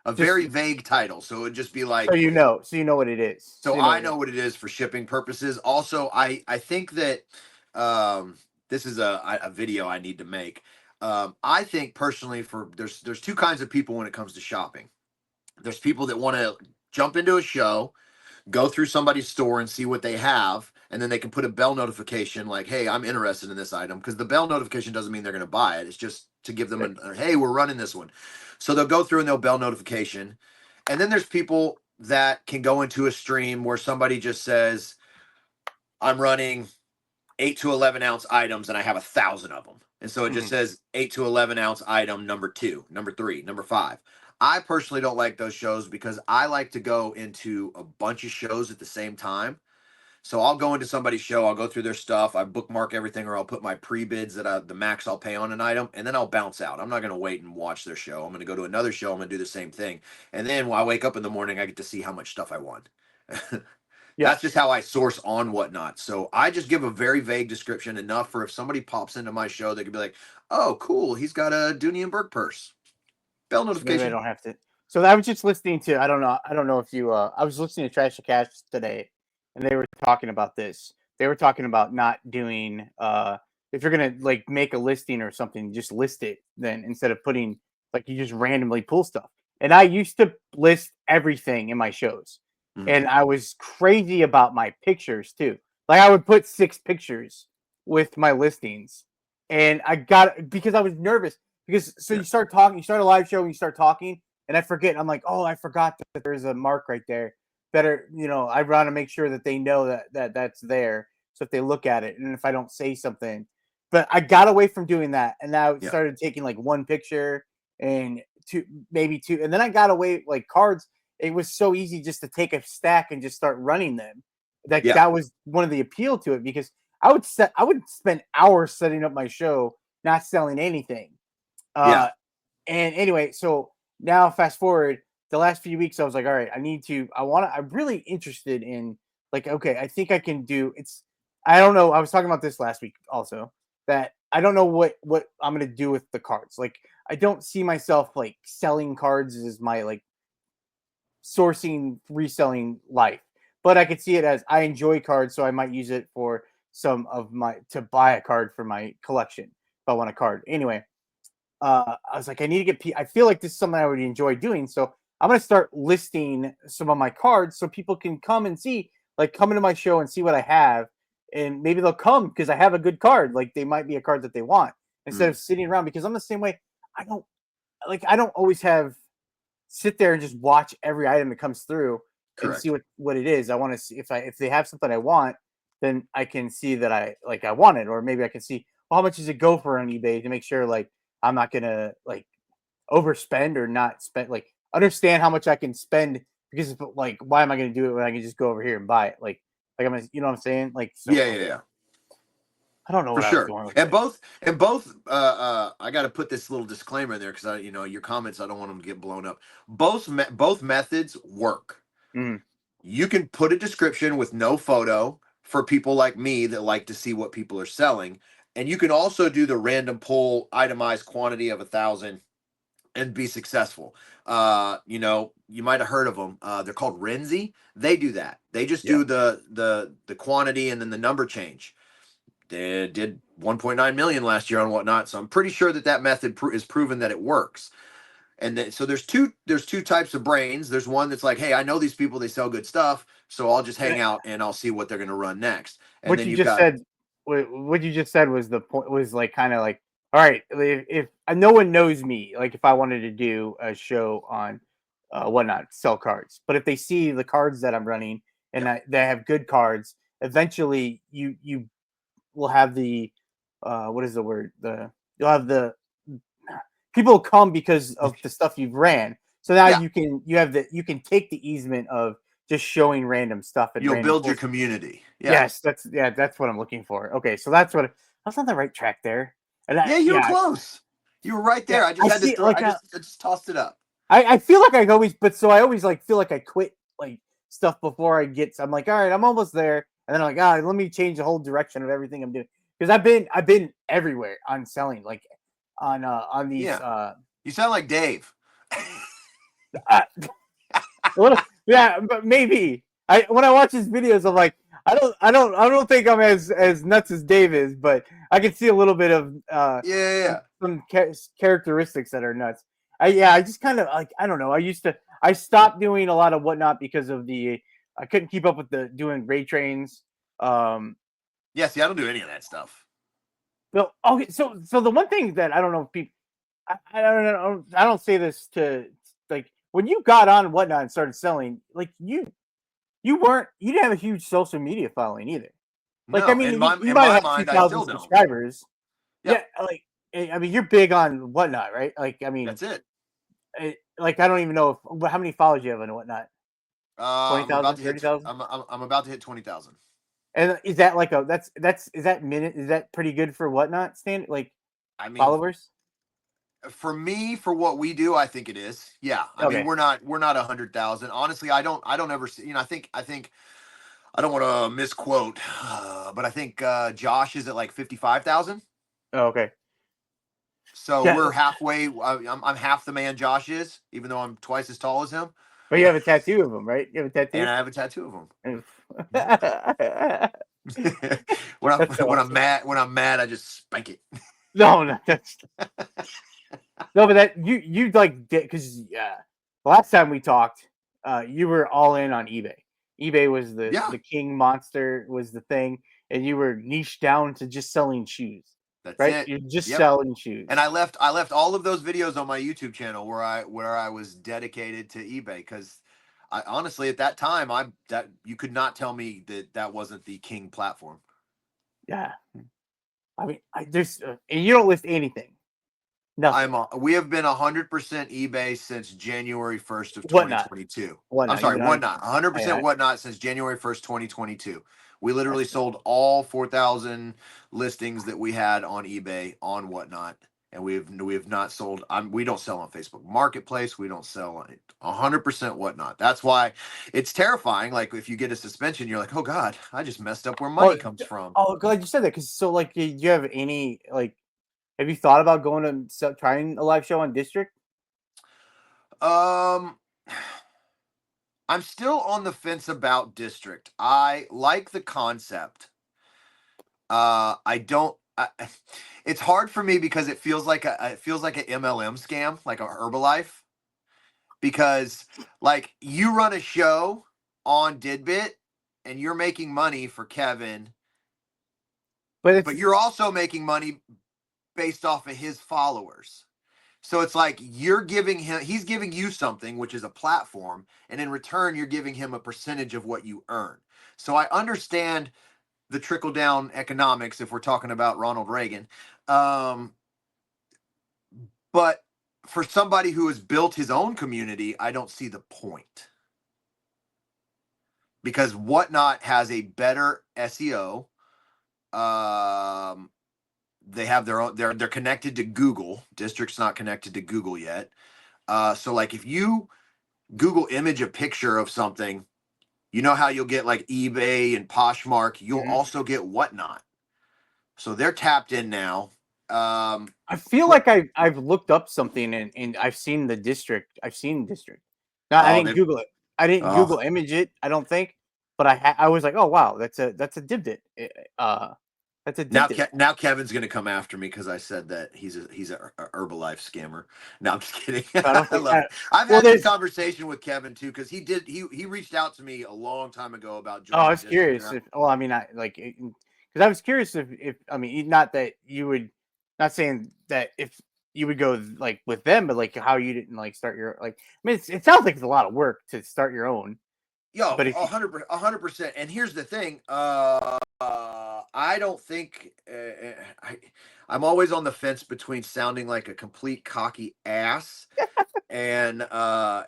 a Just very vague title. So it'd just be so like, you know. So you know what it is. So so you know I what it know is. what it is for shipping purposes. Also, I think that this is a video I need to make. I think personally, for there's two kinds of people when it comes to shopping. There's people that want to jump into a show, go through somebody's store and see what they have, and then they can put a bell notification like, "Hey, I'm interested in this item," because the bell notification doesn't mean they're going to buy it. It's just to give them "Hey, we're running this one." So they'll go through and they'll bell notification. And then there's people that can go into a stream where somebody just says, "I'm running 8 to 11 ounce items and I have 1,000 of them." And so it just Mhm. says 8 to 11 ounce item number 2, number 3, number 5. I personally don't like those shows because I like to go into a bunch of shows at the same time. So I'll go into somebody's show, I'll go through their stuff, I bookmark everything, or I'll put my pre-bids the max I'll pay on an item, and then I'll bounce out. I'm not going to wait and watch their show. I'm going to go to another show. I'm going to do the same thing, and then when I wake up in the morning, I get to see how much stuff I want. That's just Yes. how I source on Whatnot. So I just give a very vague description, enough for if somebody pops into my show, they could be like, "Oh, cool, he's got a Dooney and Burke purse." Bell So maybe I notification. don't have to. So I was just listening to I don't know if you I was listening to Trash to Cash today, and they were talking about this. They were talking about not doing if you're gonna like make a listing or something, just list it then instead of putting like you just randomly pull stuff. And I used to list everything in my shows, Mhm. and I was crazy about my pictures too. Like I would put 6 pictures with my listings, and I got because I was nervous because so Yeah, you start talking, you start a live show, and you start talking, and I forget. I'm like, oh, I forgot that there's a mark right there. Better, I want to make sure that they know that's there. So if they look at it, and if I don't say something, but I got away from doing that, and now yeah, started taking like one picture and two, maybe two, and then I got away like cards. It was so easy just to take a stack and just start running them. Like yeah, that was one of the appeal to it because I would spend hours setting up my show, not selling anything. yeah, Uh, and anyway, so now fast forward the last few weeks, I was like, all right, I'm really interested in like, okay, I think I can do I don't know. I was talking about this last week also that I don't know what I'm gonna do with the cards. Like, I don't see myself like selling cards as my like sourcing reselling life, but I could see it as I enjoy cards, so I might use it for some of my to buy a card for my collection if I want a card. Anyway, I was like, I need to I feel like this is something I would enjoy doing. So I'm going to start listing some of my cards so people can come and see, like, come into my show and see what I have. And maybe they'll come because I have a good card. Like, they might be a card that they want instead mm, of sitting around because I'm the same way. I don't always have sit there and just watch every item that comes through and see correct. what it is. I want to see if they have something I want, then I can see that I want it, or maybe I can see well, how much does it go for on eBay to make sure like I'm not gonna like overspend or not spend like understand how much I can spend because like why am I gonna do it when I can just go over here and buy it like I'm gonna, you know what I'm saying like so Yeah, yeah, yeah. I don't know For what I was sure. going with And it. both I got to put this little disclaimer in there cuz your comments, I don't want them to get blown up. Both methods work. Mm, You can put a description with no photo for people like me that like to see what people are selling, and you can also do the random pull itemized quantity of 1,000 and be successful. You might have heard of them. They're called Renzi. They do that. They just yeah. do the quantity and then the number change. They did 1.9 million last year on Whatnot. So I'm pretty sure that method is proven that it works. And then, so there's two types of brains. There's one that's like, hey, I know these people, they sell good stuff, so I'll just hang out and I'll see what they're going to run next. And What then you you've just got, said, what you just said was the point. Was like kind of like, all right, if no one knows me, like if I wanted to do a show on Whatnot, sell cards, but if they see the cards that I'm running and yeah, they have good cards, eventually you will have the what is the word, the you'll have the people come because of the stuff you've ran. So now yeah, you can take the easement of just showing random stuff and you'll random build your pulls. community. Yeah, Yes, that's what I'm looking for. Okay, so that's what I was on the right track there. And yeah, you were yeah, close. You were right yeah, there. I just I had to see. throw. Like I just tossed it up. I feel like I always, but so I always like feel like I quit like stuff before I get. So I'm like, all right, I'm almost there, and then I'm like, ah, let me change the whole direction of everything I'm doing because I've been everywhere on selling, like on these Yeah, you sound like Dave. uh, yeah, but maybe I when I watch his videos, I'm like, I don't think I'm as nuts as Dave is, but I can see a little bit of Yeah, some characteristics that are nuts. I just kind of like I don't know. I stopped doing a lot of Whatnot because of the I couldn't keep up with the doing raid trains. Um, yeah. See, I don't do any of that stuff. well, okay, so the one thing that I don't know if people I don't know I don't say this to like when you got on Whatnot and started selling, like you didn't have a huge social media following either. Like, I No, mean, you in might my have mind, I 2,000 still don't. subscribers. Yeah, Yeah, like, I mean, you're big on Whatnot, right? Like, I mean, that's it. like, I don't even know if how many followers you have on Whatnot. I'm about 20,000, to hit. 30,000. I'm about to hit 20,000. And is that like a that's is that minute is that pretty good for Whatnot stand like I mean, followers? for me, for what we do, I think it is. Yeah, I mean, Okay, we're not 100,000. Honestly, I don't ever see. I think I don't want to misquote, but I think Josh is at like 55,000. oh, okay, So yeah. we're halfway. I'm half the man Josh is, even though I'm twice as tall as him, But you have a tattoo of them, right? You have a and tattoo. I have a tattoo of him. That's so awesome. When I'm mad, I just spank it. No, no, that's no, but that you like because last time we talked, you were all in on eBay. eBay was Yeah, the king monster was the thing, and you were niched down to just selling shoes, that's right? it. You're just Yep. selling And shoes. I left all of those videos on my YouTube channel where I was dedicated to eBay because I honestly at that time I that you could not tell me that that wasn't the king platform. Yeah, I mean, there's and you don't list anything, nothing. We have been 100% eBay since January 1st of Whatnot, 2022. I'm whatnot. You've sorry, been 100. Whatnot. 100% Yeah, Whatnot since January 1st, 2022. We literally that's sold all 4,000 listings that we had on eBay on Whatnot, and we have not sold. We don't sell on Facebook Marketplace. We don't sell on it. 100% Whatnot. That's why it's terrifying. Like if you get a suspension, you're like, oh God, I just messed up where money oh comes from. oh glad you said that because so like do you have any like have you thought about going to trying a live show on District? Um. I'm still on the fence about district. I like the concept. I don't. It's hard for me because it feels like an MLM scam, like a Herbalife. Because like you run a show on Didbit and you're making money for Kevin, But it's but you're also making money based off of his followers. So it's like he's giving you something, which is a platform, and in return, you're giving him a percentage of what you earn. So I understand the trickle down economics if we're talking about Ronald Reagan. Um, but for somebody who has built his own community, I don't see the point because Whatnot has a better SEO. They have their own. They're connected to Google. District's not connected to Google yet. So like if you Google image a picture of something, you know how you'll get like eBay and Poshmark. You'll mhm. also get Whatnot. So they're tapped in now. I feel But like I've looked up something and I've seen the district. I've seen district. No, I oh, didn't they Google it. I didn't oh Google image it. I don't think, but I was like, oh wow, that's a Divdit. That's a Now, dip dip. now Kevin's going to come after me because I said that he's a Herbalife scammer. No, I'm just kidding. I don't I think. love it. I've Well, had this there's. conversation with Kevin too because he reached out to me a long time ago about Oh, I joining was district. curious if. Well, I mean, I like because I was curious if I mean, not that you would, not saying that if you would go like with them, but like how you didn't like start your like. I mean, it sounds like it's a lot of work to start your own, Yo, but if you 100%. And here's the thing. I don't think I'm always on the fence between sounding like a complete cocky ass and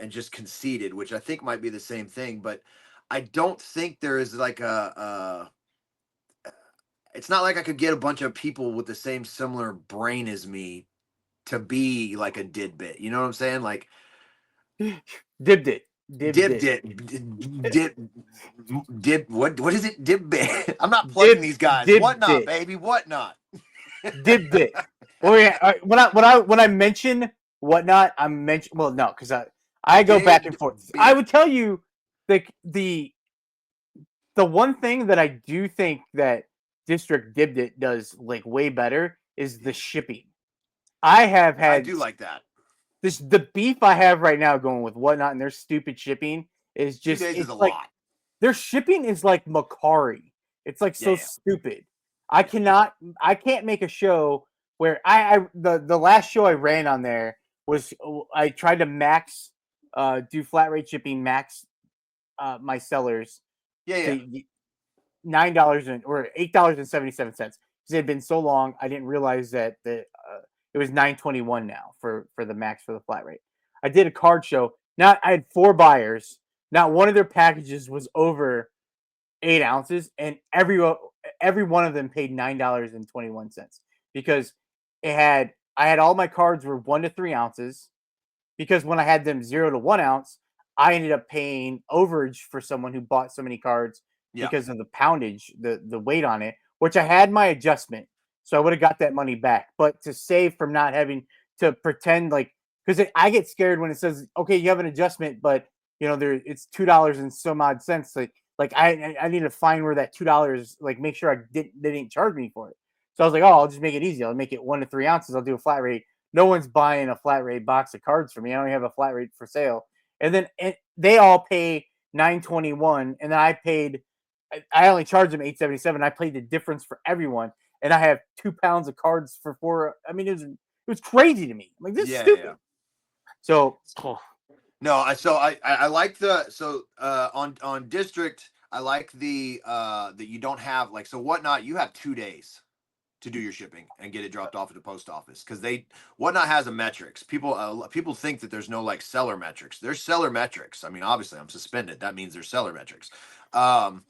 just conceited, which I think might be the same thing. But I don't think there is like it's not like I could get a bunch of people with the same similar brain as me to be like a didbit. You know what I'm saying? Like dibbed it, dibbed dib it, dip dip what is it? Dib bit. I'm not plugging dibbed these guys. dibbed Whatnot, it, baby. Whatnot. dibbed it. Well, yeah, when I mention whatnot, I'm mention well no because I go back and Dibbed forth. I bit. would tell you like the one thing that I do think that District Dibbed It does like way better is the shipping. I have I had do like that. this the beef I have right now going with whatnot and their stupid shipping is Two just days is it's a like lot. their shipping is like Macari. It's like Yeah, so yeah, stupid. yeah. I can't make a show where the last show I ran on there was I tried to max do flat rate shipping max my sellers Yeah, yeah. to $9 or $8.77 because it had been so long. I didn't realize that it was 9.21 now for the max for the flat rate. I did a card show. Not I had 4 buyers. Not one of their packages was over 8 ounces, and every one of them paid $9.21 because it had I had all my cards were 1 to 3 ounces because when I had them 0 to 1 ounce, I ended up paying overage for someone who bought so many cards Yeah. because of the poundage, the weight on it, which I had my adjustment, so I would have got that money back. But to save from not having to pretend like because I get scared when it says okay, you have an adjustment, but there it's $2 and some odd cents. Like I need to find where that $2 like make sure they didn't charge me for it. So I was like, oh, I'll just make it easy. I'll make it 1 to 3 ounces. I'll do a flat rate. No one's buying a flat rate box of cards for me. I only have a flat rate for sale. And then they all pay 9.21, and then I paid. I only charged them 8.77. I paid the difference for everyone, and I have 2 pounds of cards for 4. I mean, it was crazy to me. I'm like, this is Yeah, yeah. stupid. So, No, I like the on district. I like the that you don't have like so whatnot. You have 2 days to do your shipping and get it dropped off at the post office because they whatnot has a metrics. People think that there's no like seller metrics. There's seller metrics. I mean, obviously, I'm suspended. That means there's seller metrics. Um,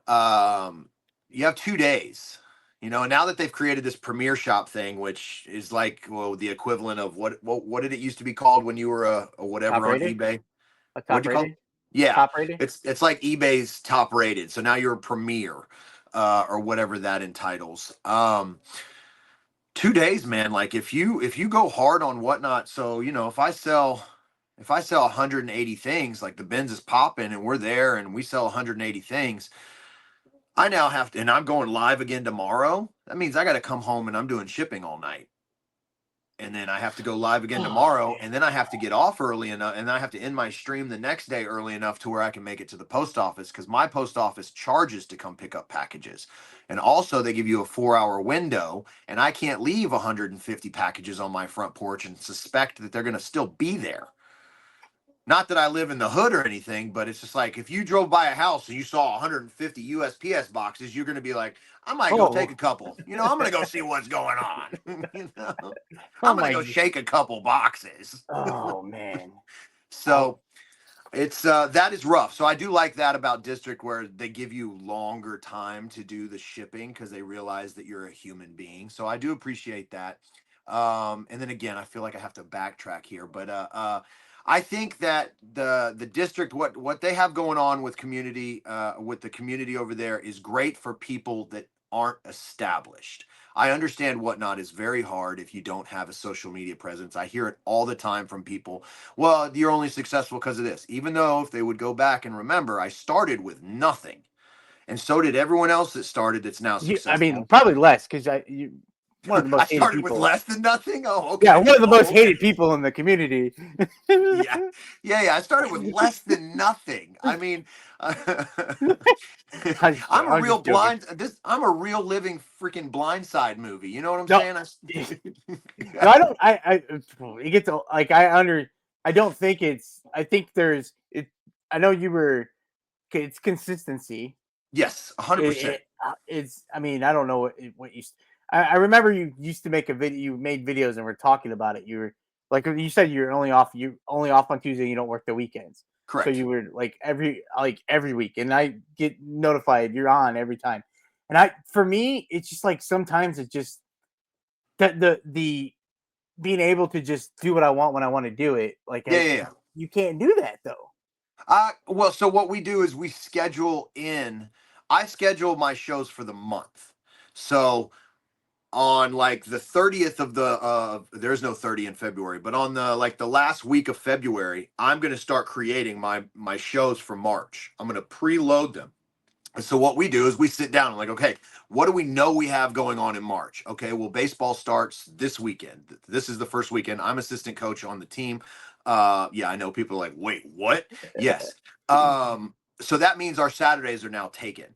um, you have 2 days. And now that they've created this Premier Shop thing, which is like the equivalent of what did it used to be called when you were a top whatever on rated, eBay? a What'd top you call it? rated, Yeah, top rated. it's like eBay's top rated. So now you're a Premier, or whatever that entitles. 2 days, man. Like if you go hard on whatnot, so if I sell 180 things, like the Benz is popping and we're there and we sell 180 things, I now have to, and I'm going live again tomorrow. That means I got to come home and I'm doing shipping all night. And then I have to go live again Oh tomorrow, man. and then I have to get off early enough, and I have to end my stream the next day early enough to where I can make it to the post office because my post office charges to come pick up packages. And also they give you a 4-hour window, and I can't leave 150 packages on my front porch and suspect that they're going to still be there. Not that I live in the hood or anything, but it's just like if you drove by a house and you saw 150 USPS boxes, you're going to be like, I might go take Oh. a couple. I'm going to go see what's going on. Oh I'm going to my. go shake a couple boxes. Oh man. Oh. So it's that is rough. So I do like that about District where they give you longer time to do the shipping because they realize that you're a human being. So I do appreciate that. And then again, I feel like I have to backtrack here, but I think that the district what they have going on with the community over there is great for people that aren't established. I understand whatnot is very hard if you don't have a social media presence. I hear it all the time from people. Well, you're only successful because of this. Even though if they would go back and remember, I started with nothing. and so did everyone else that started that's now I mean, successful. probably less because you one of the I most hated started with people. less than nothing. Oh, Yeah, okay. one of the Oh, most okay. hated people in the community. Yeah, yeah. I started with less than nothing. I mean, I'm a I'm real just joking. blind. I'm a real living freaking Blindside movie. You know what I'm No, saying? no, I don't. It gets like I don't think it's. I think there's. It. I know you were. It's consistency. Yes, 100%. It's. I mean, I don't know what you. I remember you used to make a video. You made videos and we're talking about it. You were like you said you're only off. You only off on Tuesday. You don't work the weekends. So Correct. you were like every week, and I get notified you're on every time. And for me, it's just like sometimes it just that the being able to just do what I want when I want to do it. Like Yeah, yeah, yeah. you can't do that though. Well, so what we do is we schedule in. I schedule my shows for the month. So on like the 30th of the there's no 30 in February, but on the like the last week of February, I'm going to start creating my shows for March. I'm going to preload them. And so what we do is we sit down and like, okay, what do we know we have going on in March? Okay, well, baseball starts this weekend. This is the first weekend. I'm assistant coach on the team. Yeah, I know people are like, wait, what? Yes. So that means our Saturdays are now taken.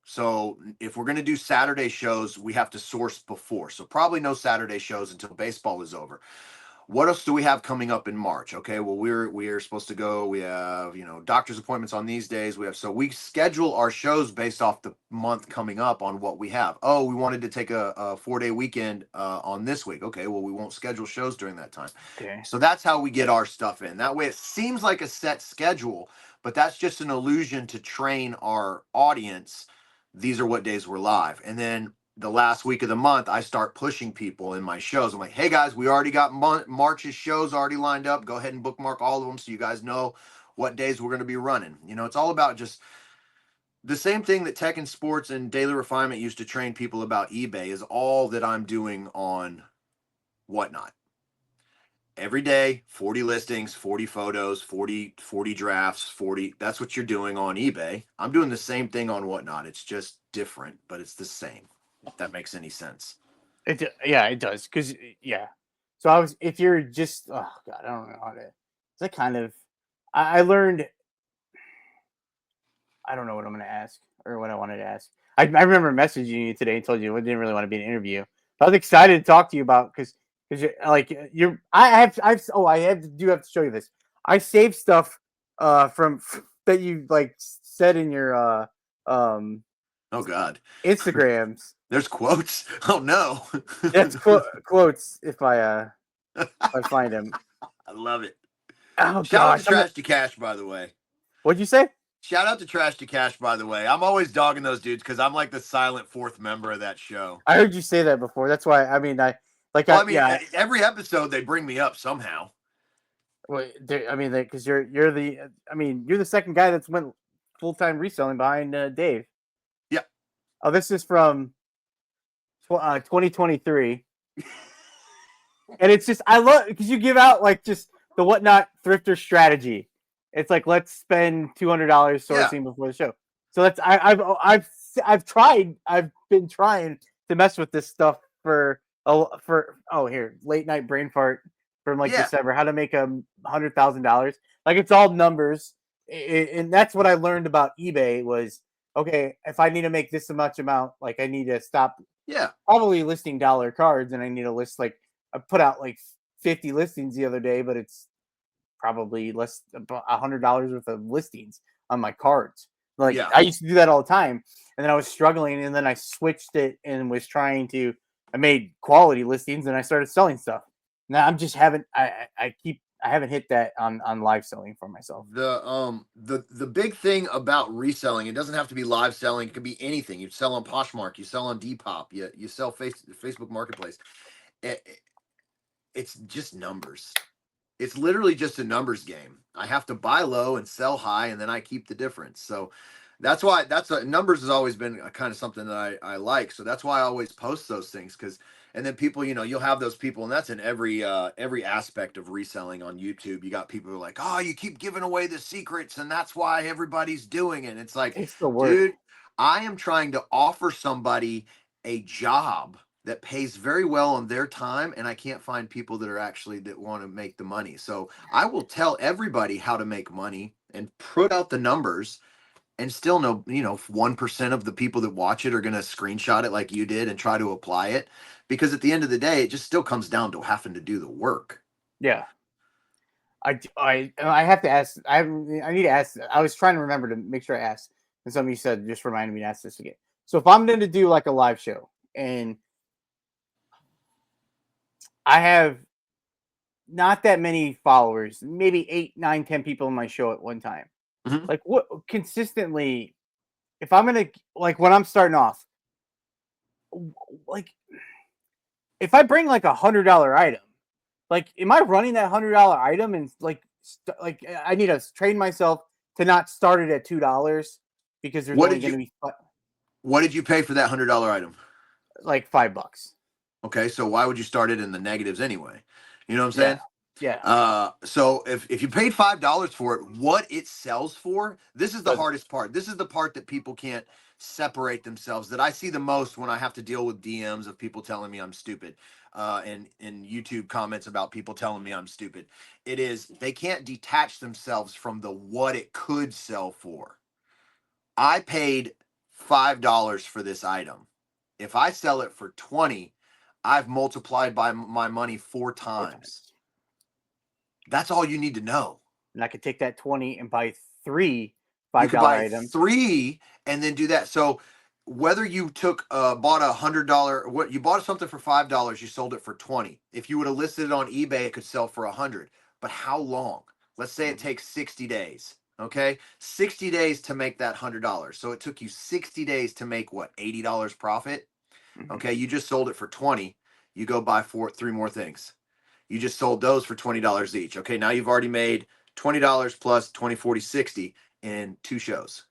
So if we're going to do Saturday shows, we have to source before. So probably no Saturday shows until baseball is over. What else do we have coming up in March? Okay, well we're supposed to go. We have doctor's appointments on these days. We schedule our shows based off the month coming up on what we have. Oh, we wanted to take a 4-day weekend on this week. Okay, well we won't schedule shows during that time. Okay. So that's how we get our stuff in. That way it seems like a set schedule, but that's just an illusion to train our audience. These are what days we're live, and then the last week of the month, I start pushing people in my shows. I'm like, hey guys, we already got March's shows already lined up. Go ahead and bookmark all of them so you guys know what days we're going to be running. It's all about just the same thing that Tech and Sports and Daily Refinement used to train people about eBay is all that I'm doing on Whatnot. Every day, 40 listings, 40 photos, 40 drafts, 40. That's what you're doing on eBay. I'm doing the same thing on Whatnot. It's just different, but it's the same, if that makes any sense. Yeah, it does. Cause yeah. So I was, if you're just, oh God, I don't know how to, it's a kind of, I learned, I don't know what I'm going to ask or what I wanted to ask. I remember messaging you today and told you I didn't really want to be an interview. But I was excited to talk to you about, cause you're like, I do have to show you this. I saved stuff, from that you like said in your, um, Oh God. Instagrams. There's quotes. Oh no. That's quotes if I find them. I love it. Oh Shout out to gosh, Trash to Cash, by the way. what'd you say? Shout out to Trash to Cash, by the way. I'm always dogging those dudes because I'm like the silent fourth member of that show. I heard you say that before. That's why. I mean, Well, I mean, yeah. every episode they bring me up somehow. I mean, because you're the. I mean, you're the second guy that's went full time reselling behind Dave. Yeah. Oh, this is from 2023, and it's just I love because you give out like just the whatnot thrifter strategy. It's like let's spend $200 Yeah. sourcing before the show. So that's I've tried. I've been trying to mess with this stuff here late night brain fart from like Yeah. December. How to make $100,000. Like it's all numbers, and that's what I learned about eBay was okay. If I need to make this much amount, like I need to stop Yeah. probably listing dollar cards, and I need to list like I put out like 50 listings the other day, but it's probably less $100 worth of listings on my cards. Like Yeah. I used to do that all the time, and then I was struggling, and then I switched it and was trying to. I made quality listings, and I started selling stuff. Now I'm just haven't. I haven't hit that on live selling for myself. The big thing about reselling, it doesn't have to be live selling. It can be anything. You sell on Poshmark, you sell on Depop, you sell Facebook Marketplace. It's just numbers. It's literally just a numbers game. I have to buy low and sell high, and then I keep the difference. So numbers has always been a kind of something that I like. So that's why I always post those things because and then people, you'll have those people, and that's in every aspect of reselling on YouTube. You got people who are like, oh, you keep giving away the secrets, and that's why everybody's doing it. And it's like, It's the work. dude, I am trying to offer somebody a job that pays very well on their time, and I can't find people that are actually that want to make the money. So I will tell everybody how to make money and put out the numbers, and still know, 1% of the people that watch it are going to screenshot it like you did and try to apply it, because at the end of the day it just still comes down to having to do the work. Yeah. I have to ask. I need to ask. I was trying to remember to make sure I asked, and somebody said just reminded me to ask this again. So if I'm going to do like a live show, and I have not that many followers, maybe 8, 9, 10 people in my show at one time, Mhm. like what consistently, if I'm gonna like when I'm starting off, like if I bring like $100 item, like am I running that $100 item and like I need to train myself to not start it at $2 because there's what only did going you to be what did you pay for that $100 item? like $5. Okay, so why would you start it in the negatives anyway? You know what I'm Yeah, saying? yeah. So if you paid $5 for it, what it sells for, this is the Doesn't hardest part. This is the part that people can't separate themselves, that I see the most when I have to deal with DMs of people telling me I'm stupid, and YouTube comments about people telling me I'm stupid. It is, they can't detach themselves from the what it could sell for. I paid $5 for this item. If I sell it for 20, I've multiplied by my money 4 4 times. times, That's all you need to know. and I could take that 20 and buy 3 You could $5 buy items. 3 and then do that. So whether you took bought $100, what you bought something for $5, you sold it for 20. If you would have listed it on eBay, it could sell for 100. But how long? Let's say it takes 60 days. Okay, 60 days to make that $100. So it took you 60 days to make what, $80 profit? Mm-hmm. Okay, you just sold it for 20. You go buy 3 more things. You just sold those for $20 each. Okay, now you've already made $20 plus 20, 40, 60 in 2 shows.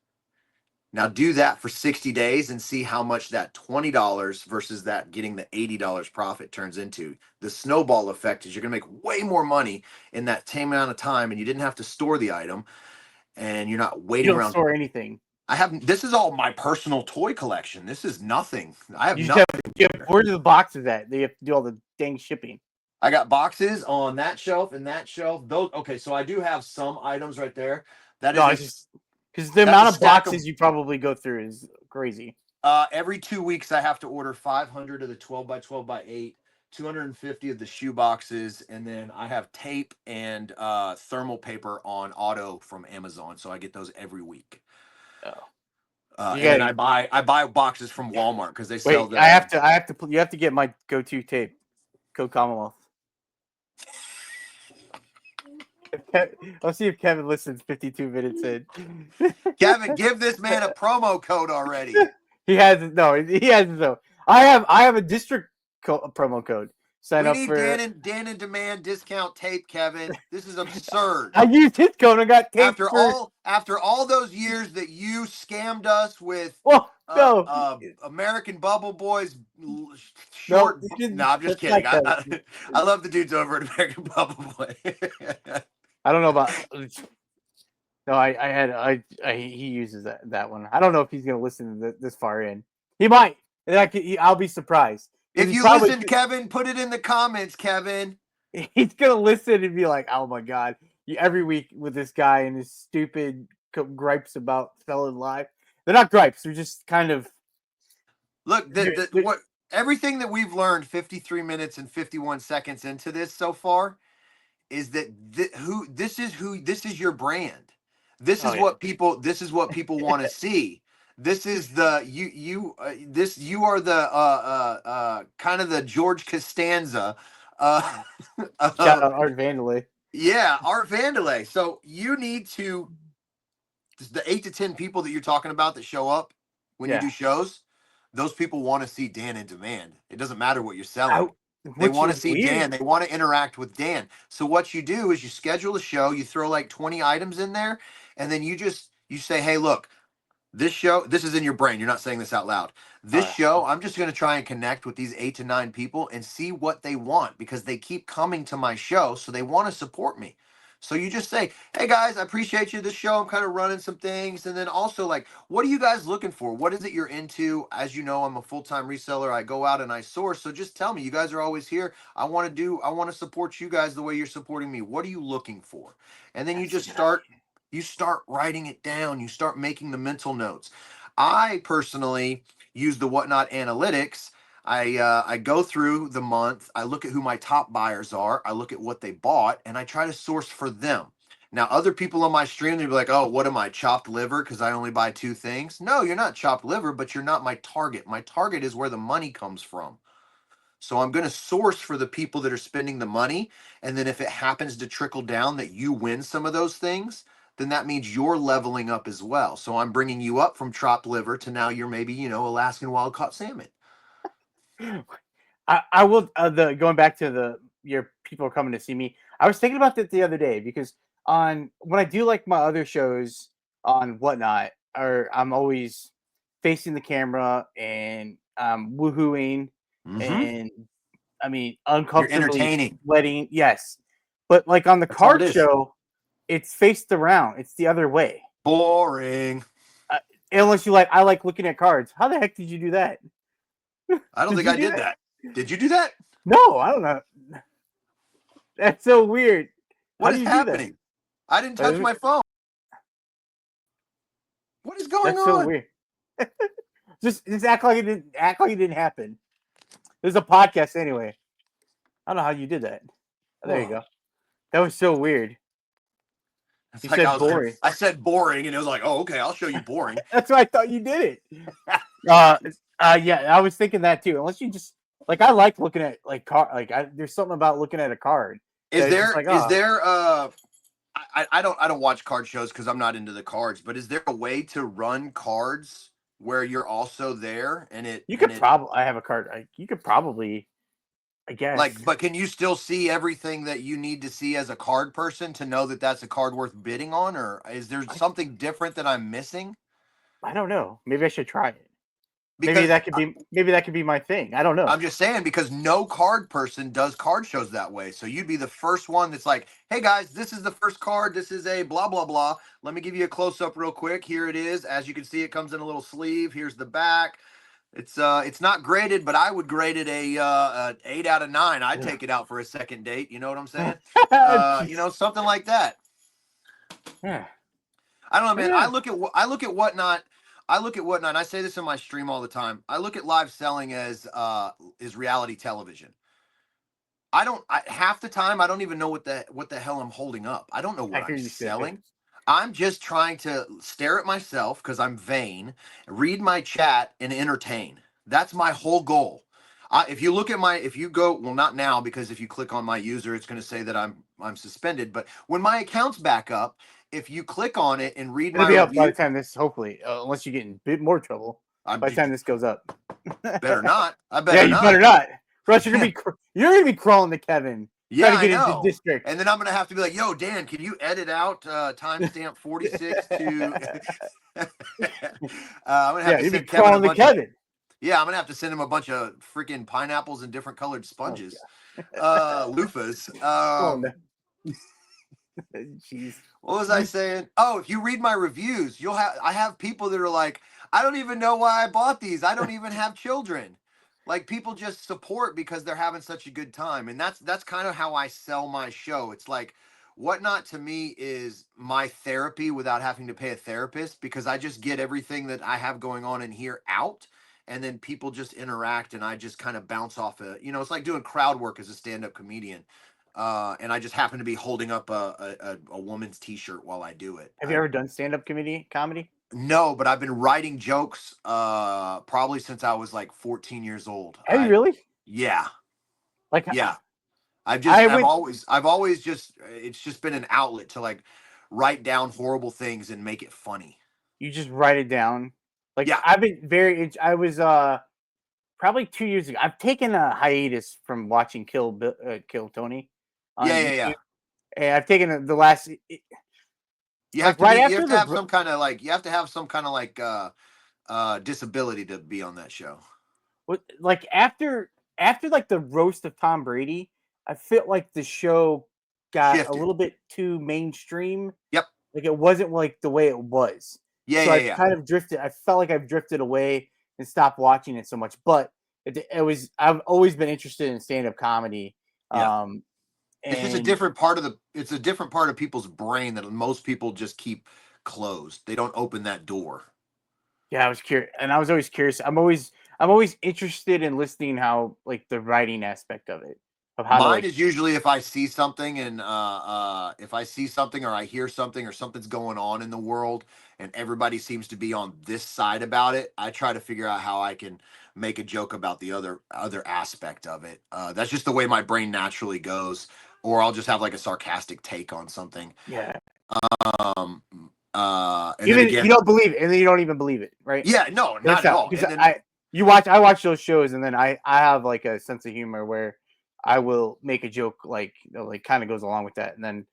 Now do that for 60 days and see how much that $20 versus that getting the $80 profit turns into. The snowball effect is you're going to make way more money in that same amount of time, and you didn't have to store the item, and you're not You waiting don't around. store anything. This is all my personal toy collection. This is nothing. I have You just have, nothing. where do the boxes at? They have to do all the dang shipping. I got boxes on that shelf and that shelf. Those, okay, so I do have some items right there. That is No, a it's just because the that's a amount of stack of boxes you probably go through is crazy. every 2 weeks I have to order 500 of the 12 by 12 by 8, 250 of the shoe boxes, and then I have tape and thermal paper on auto from Amazon, so I get those every week. Oh, And then you I buy boxes from Walmart because they sell wait. the. I have to. You have to get my go-to tape, Code Commonwealth. Let's see if Kevin listens 52 minutes in. Kevin, give this man a promo code already. He hasn't. No, he hasn't. Though I have a district promo code. Sign We up need Dan for. and Demand discount tape, Kevin. This is absurd. I used his code. I got taped for. After all those years that you scammed us with Well, no, American Bubble Boys no, short. you No, didn't. I'm just That's not kidding. Kevin. I love the dudes over at American Bubble Boy. I don't know about. No, I had he uses that one. I don't know if he's gonna listen to this far in. He might, and I'll be surprised because If he's you probably listened, Kevin, put it in the comments, Kevin. he's gonna listen and be like, "Oh my god, every week with this guy and his stupid gripes about selling live." They're not gripes; they're just kind of Look, they're, what everything that we've learned 53 minutes and 51 seconds into this so far is that this is your brand. This oh is yeah, what people want to see. This is the you are the kind of the George Costanza uh shout of, out Art Vandalay. yeah, Art Vandelay. So you need to, the 8 to 10 people that you're talking about that show up when you Yeah, do shows, those people want to see Dan in Demand. It doesn't matter what you're I, selling. They which want to is see Dan. weird. They want to interact with Dan. So what you do is you schedule a show, you throw like 20 items in there, and then you say, "Hey, look, this is in your brain. You're not saying this out loud. This Uh, show, I'm just going to try and connect with these 8 to 9 people and see what they want, because they keep coming to my show, so they want to support me. So you just say, hey guys, I appreciate you this show. I'm kind of running some things. And then also, like, what are you guys looking for? What is it you're into? As you know, I'm a full-time reseller. I go out and I source. So just tell me, you guys are always here. I want to support you guys the way you're supporting me. What are you looking for? And then That's a good idea. you start writing it down. You start making the mental notes. I personally use the Whatnot analytics. I go through the month. I look at who my top buyers are. I look at what they bought, and I try to source for them. Now, other people on my stream, they'd be like, "Oh, what am I, chopped liver? Because I only buy two things." No, you're not chopped liver, but you're not my target. My target is where the money comes from. So I'm going to source for the people that are spending the money, and then if it happens to trickle down that you win some of those things, then that means you're leveling up as well. So I'm bringing you up from chopped liver to now you're maybe Alaskan wild caught salmon. I will the going back to the your people coming to see me. I was thinking about that the other day because on when I do like my other shows on Whatnot, or I'm always facing the camera and woohooing Mm-hmm. and I mean You're uncomfortably entertaining. sweating. Yes, but like on the That's all it card is. show, it's faced around. It's the other way. Boring. Uh, Unless you like, I like looking at cards. How the heck did you do that? I don't Did think you I do did that? that. Did you do that? No, I don't know. That's so weird. How What do is you do that? happening? I didn't touch Uh, my phone. What is going That's so on? weird. Just act like it didn't happen. There's a podcast anyway. I don't know how you did that. Oh, there you Whoa. go. That was so weird. It's You like said boring. I said boring, and it was like, oh, okay, I'll show you boring. That's why I thought you did it. Yeah, I was thinking that too. Unless you just like, I like looking at like there's something about looking at a card that it's just like, Is oh, there I don't watch card shows because I'm not into the cards, but is there a way to run cards where you're also there you and could it probably. I have a card. You could probably, I guess. like, but can you still see everything that you need to see as a card person to know that that's a card worth bidding on, or is there I something different that I'm missing? I don't know. Maybe I should try it. Maybe Because that could be. Maybe that could be my thing. I don't know. I'm just saying, because no card person does card shows that way. So you'd be the first one that's like, hey guys, this is the first card. This is a blah, blah, blah. Let me give you a close up real quick. Here it is. As you can see, it comes in a little sleeve. Here's the back. It's not graded, but I would grade it a 8 out of 9. I'd Yeah. take it out for a second date. You know what I'm saying? Jeez. Something like that. Yeah. I don't know, man. Maybe I, I look at whatnot. I look at whatnot. And I say this in my stream all the time. I look at live selling as is reality television. Half the time I don't even know what the hell I'm holding up. I don't know I what hear I'm you say. selling. I'm just trying to stare at myself because I'm vain, read my chat, and entertain. That's my whole goal. If you look at if you go, well, not now because if you click on my user, it's going to say that I'm suspended. But when my account's back up, if you click on it and read It'll my be up by the review, time this, hopefully, unless you get in a bit more trouble I'm by the time this goes up. better not. I Yeah, better you better not. not. Russ, you're gonna be crawling to Kevin, Yeah, trying to I get into know. district. And then I'm gonna have to be like, "Yo, Dan, can you edit out timestamp 46 to?" I'm gonna have Yeah, to you'd be send Kevin a crawling to bunch of. Kevin. Yeah, I'm gonna have to send him a bunch of freaking pineapples and different colored Oh sponges, god. loofahs. Oh no. Jeez. What was I saying? Oh, if you read my reviews, I have people that are like, I don't even know why I bought these. I don't even have children. Like people just support because they're having such a good time. And that's kind of how I sell my show. It's like whatnot to me is my therapy without having to pay a therapist because I just get everything that I have going on in here out. And then people just interact and I just kind of bounce off it's like doing crowd work as a stand-up comedian and I just happen to be holding up a woman's T-shirt while I do it. Have you ever done stand-up comedy? No, but I've been writing jokes probably since I was like 14 years old. Have you really? Yeah, Like yeah. I went. I've always just it's just been an outlet to like write down horrible things and make it funny. You just write it down. Like Yeah, I've been I was probably 2 years ago. I've taken a hiatus from watching Kill Tony yeah, on yeah, yeah. YouTube, and I've taken the last like right You have after to have some kind of like you have to have some kind of like disability to be on that show. like after like the roast of Tom Brady. I felt like the show got a Shifted. little bit too mainstream. Yep. Like it wasn't like the way it was. Yeah, So yeah, I've yeah. kind of drifted. I felt like I've drifted away and stopped watching it so much. But it was. I've always been interested in stand up comedy. Yeah. Um, It's just a and different part of the it's a different part of people's brain that most people just keep closed. They don't open that door. yeah, I was curious, and I was always curious. I'm always interested in listening how like the writing aspect of it, of how to Mine like. is usually if I see something and if I see something or I hear something or something's going on in the world and everybody seems to be on this side about it, I try to figure out how I can make a joke about the other aspect of it. That's just the way my brain naturally goes, or I'll just have like a sarcastic take on something. Yeah, Um, and then even you again, don't believe it, and then you don't even believe it, right? yeah, no, That's not at how all. because And then I watch those shows, and then I have like a sense of humor where I will make a joke like like kind of goes along with that, and then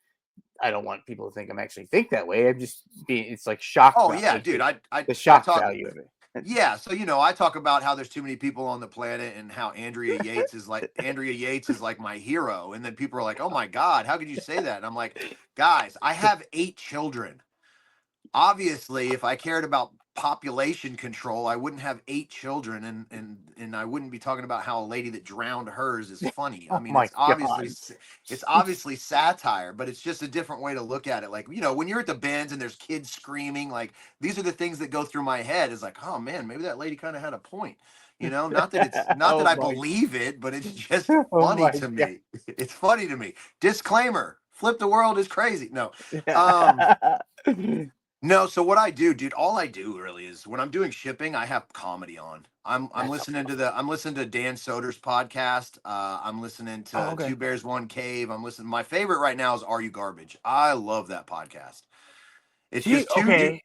I don't want people to think I'm actually think that way. I'm just being it's like shock oh value, yeah, like dude, the I shock talk. value of it. Yeah, so I talk about how there's too many people on the planet and how Andrea Yates is like my hero, and then people are like, "Oh my God, how could you say that?" And I'm like, "Guys, I have 8 children. Obviously, if I cared about population control, I wouldn't have 8 children, and I wouldn't be talking about how a lady that drowned hers is funny. I Oh mean, my god! it's obviously satire, but it's just a different way to look at it. Like, when you're at the bins and there's kids screaming, like these are the things that go through my head. Is like, oh man, maybe that lady kind of had a point. Not that Oh I my! believe it, but it's just Oh funny my to god! me. It's funny to me. Disclaimer: Flip the world is crazy. No. Um, no, so what I do, dude, all I do really is when I'm doing shipping, I have comedy on. That's awesome. I'm listening to Dan Soder's podcast. I'm listening Oh, to okay. Two Bears One Cave. I'm listening. My favorite right now is Are You Garbage? I love that podcast. It's See, just okay,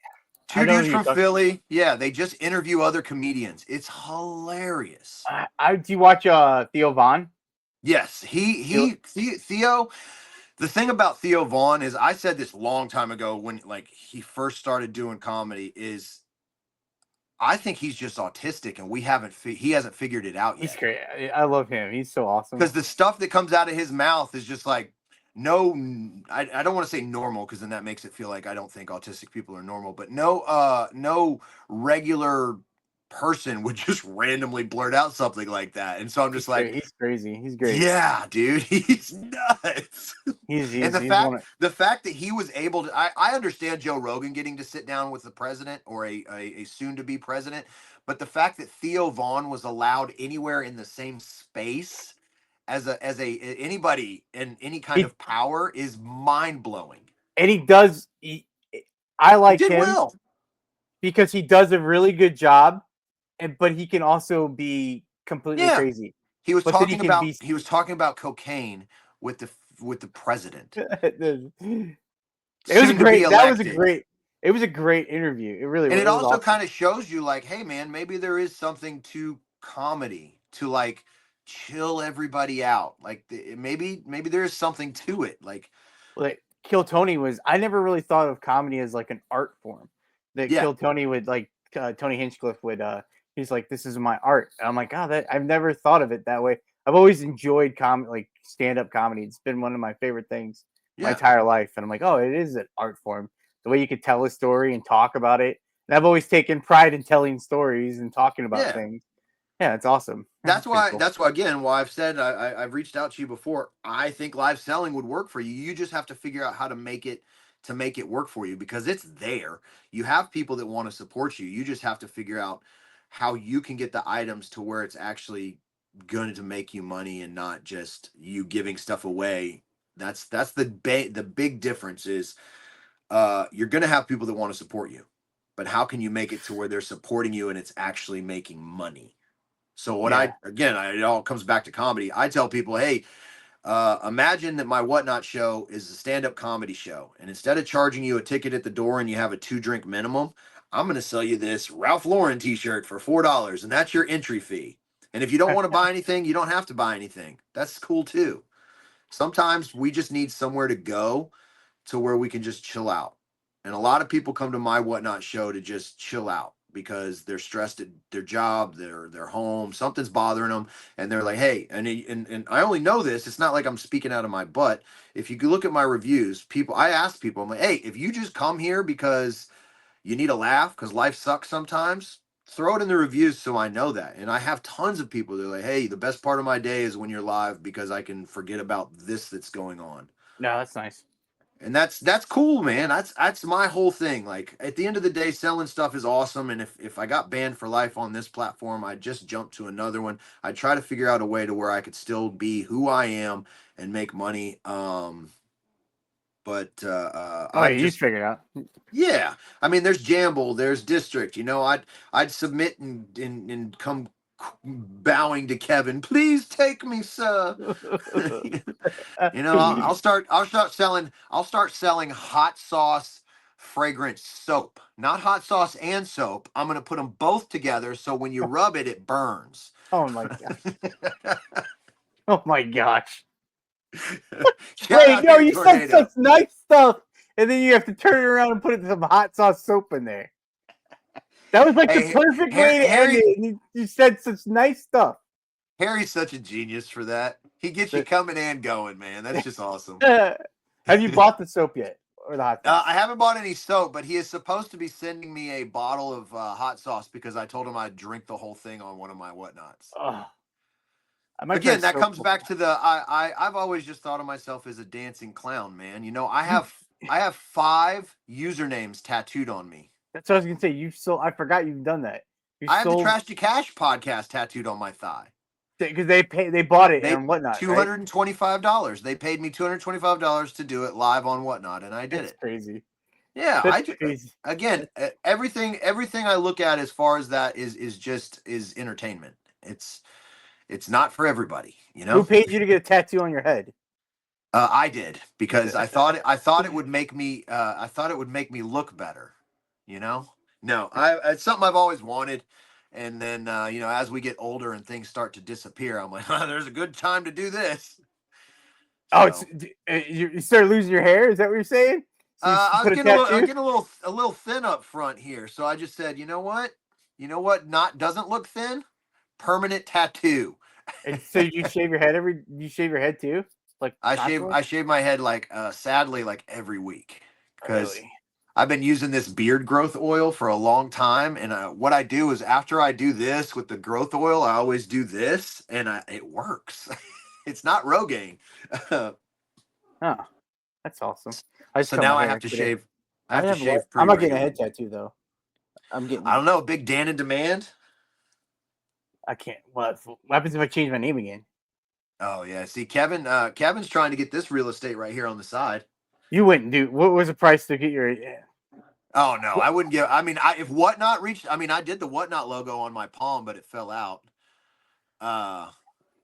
I two know dudes who you're from talking. Philly. Yeah, they just interview other comedians. It's hilarious. I do you watch Theo Vaughn? Yes, Theo, Theo. The thing about Theo Vaughn is I said this long time ago when like he first started doing comedy is I think he's just autistic and he hasn't figured it out he's yet. great. I love him. He's so awesome. Because the stuff that comes out of his mouth is just like no I don't want to say normal because then that makes it feel like I don't think autistic people are normal, but no regular person would just randomly blurt out something like that. And so I'm just He's like, great. He's crazy. He's great. yeah, dude, he's nuts. He's And he's he's one of the fact that he was able to, I understand Joe Rogan getting to sit down with the president or a soon to be president, but the fact that Theo Vaughn was allowed anywhere in the same space as a anybody in any kind he of power is mind blowing. and he does. I He like did him well. because he does a really good job, and but he can also be completely Yeah, crazy. But then he can be. he was talking about cocaine with the president, It was a soon to be great. That was a elected. great. It was a great interview. It really And was. it It was also awesome. kind of shows you like, hey man, maybe there is something to comedy to like chill everybody out. Like maybe there is something to it. Like Like Kill Tony was. I never really thought of comedy as like an art form. That yeah, Kill Tony would like Tony Hinchcliffe would. He's like, this is my art. And I'm like, oh, that I've never thought of it that way. I've always enjoyed like stand up comedy. It's been one of my favorite things my yeah, entire life. And I'm like, oh, it is an art form. The way you could tell a story and talk about it. And I've always taken pride in telling stories and talking about yeah. things. Yeah, it's awesome. It's pretty cool. That's why again why I've said I've reached out to you before. I think live selling would work for you. You just have to figure out how to make it work for you because it's there. You have people that want to support you. You just have to figure out how you can get the items to where it's actually going to make you money and not just you giving stuff away. That's the big difference is you're going to have people that want to support you. But how can you make it to where they're supporting you and it's actually making money? So Yeah. it all comes back to comedy. I tell people, hey, imagine that my Whatnot show is a stand-up comedy show, and instead of charging you a ticket at the door and you have a 2 drink minimum, I'm going to sell you this Ralph Lauren T-shirt for $4, and that's your entry fee. And if you don't want to buy anything, you don't have to buy anything. That's cool too. Sometimes we just need somewhere to go to where we can just chill out. And a lot of people come to my Whatnot show to just chill out. because they're stressed at their job, their home, something's bothering them, and they're like, hey, and I only know this. It's not like I'm speaking out of my butt. If you could look at my reviews, I ask people, I'm like, hey, if you just come here because you need a laugh because life sucks sometimes, throw it in the reviews so I know that. And I have tons of people. They're like, hey, the best part of my day is when you're live because I can forget about this that's going on. No, that's nice. And that's cool, man. That's my whole thing. Like at the end of the day, selling stuff is awesome. And if I got banned for life on this platform, I just jump to another one. I try to figure out a way to where I could still be who I am and make money. But Oh, yeah, I've you just figured it out. yeah. I mean, there's Jamble, there's District. I'd submit and come bowing to Kevin. Please take me, sir. I'll start selling hot sauce fragrance soap, not hot sauce and soap. I'm gonna put them both together so when you rub it, it burns. Oh my god. Oh my gosh. Shout Wait, out no, here, you said Tornado. such nice stuff, and then you have to turn it around and put some hot sauce soap in there. That was like the Hey, perfect way to end Harry, it. And you said such nice stuff. Harry's such a genius for that. He gets you That- coming and going, man. That's just awesome. have you bought the soap yet, or the hot sauce? I haven't bought any soap, but he is supposed to be sending me a bottle of hot sauce because I told him I'd drink the whole thing on one of my whatnots. Oh, I might try Again, that soap. comes back to the I've always just thought of myself as a dancing clown, man. I have 5 usernames tattooed on me. That's what I was gonna say. You sold. I forgot you've done that. You I have the sold Trash to Cash podcast tattooed on my thigh. because they bought it They and whatnot, right? $225. They paid me $225 to do it live on whatnot, and I did That's it. crazy. Yeah, That's crazy. again, everything I look at as far as that is entertainment. It's not for everybody, you Who know. paid you to get a tattoo on your head? I did because I thought it would make me look better, you know. No, it's something I've always wanted, and then as we get older and things start to disappear, I'm like, there's a good time to do this. Oh, it's So you started losing your hair. Is that what you're saying? So you I was put a getting tattoo. a little thin up front here, so I just said, you know what, not doesn't look thin, permanent tattoo. And so you shave your head you shave your head too, like constantly. I shave my head like sadly like every week because Really? I've been using this beard growth oil for a long time, and what I do is after I do this with the growth oil, I always do this, and it works. It's not Rogaine. Oh, that's awesome. I just So cut now my I hair have to today. shave. I have to shave I'm pretty not getting a head regularly. tattoo though. I'm I getting. don't know. Big Dan in demand. I can't. What happens if I change my name again? Oh yeah. See, Kevin's trying to get this real estate right here on the side. You wouldn't do. What was the price to get your? Oh no, I wouldn't give. I mean, if Whatnot reached, I mean, I did the Whatnot logo on my palm, but it fell out.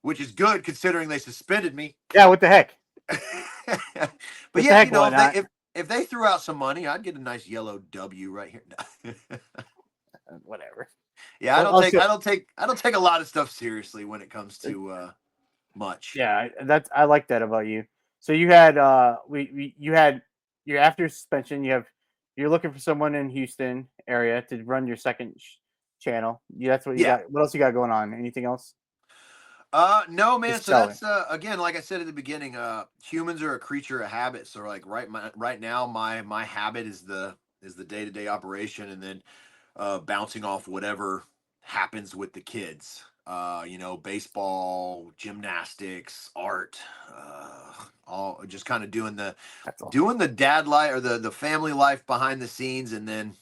Which is good considering they suspended me. Yeah. What the heck? But What the yeah, heck? Whatnot? if they threw out some money, I'd get a nice yellow W right here. Whatever. Yeah, Well, also, I don't take a lot of stuff seriously when it comes to much. yeah, I like that about you. So you had you had you're after suspension. You're looking for someone in Houston area to run your second channel. Yeah, that's what you Yeah. got. What else you got going on? Anything else? No, man. Just So selling. that's again, like I said at the beginning, humans are a creature of habit. So like right now, my habit is the day-to-day operation, and then bouncing off whatever happens with the kids. Baseball, gymnastics, art, all just kind of That's all. doing the dad life or the family life behind the scenes, and then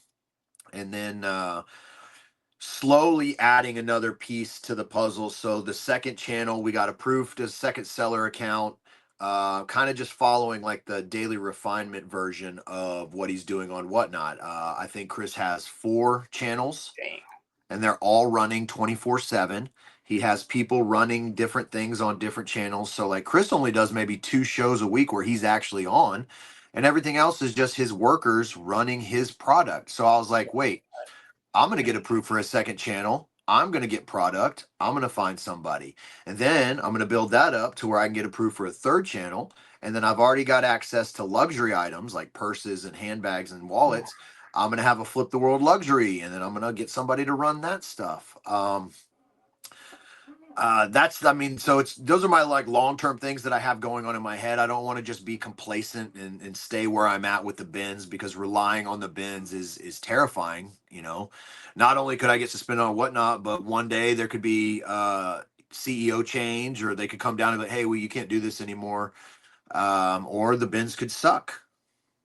slowly adding another piece to the puzzle. So the second channel, we got approved as second seller account. Kind of just following like the daily refinement version of what he's doing on Whatnot. I think Chris has 4 channels, Dang. and they're all running 24/7. He has people running different things on different channels. So like Chris only does maybe 2 shows a week where he's actually on, and everything else is just his workers running his product. So I was like, wait, I'm going to get approved for a second channel. I'm going to get product. I'm going to find somebody. And then I'm going to build that up to where I can get approved for a third channel. And then I've already got access to luxury items like purses and handbags and wallets. I'm gonna have a flip the world luxury, and then I'm gonna get somebody to run that stuff. That's, I mean, so it's, those are my like long-term things that I have going on in my head. I don't want to just be complacent and stay where I'm at with the bins, because relying on the bins is terrifying. Not only could I get suspended on whatnot, but one day there could be CEO change, or they could come down and be like, hey, well, you can't do this anymore. Or the bins could suck.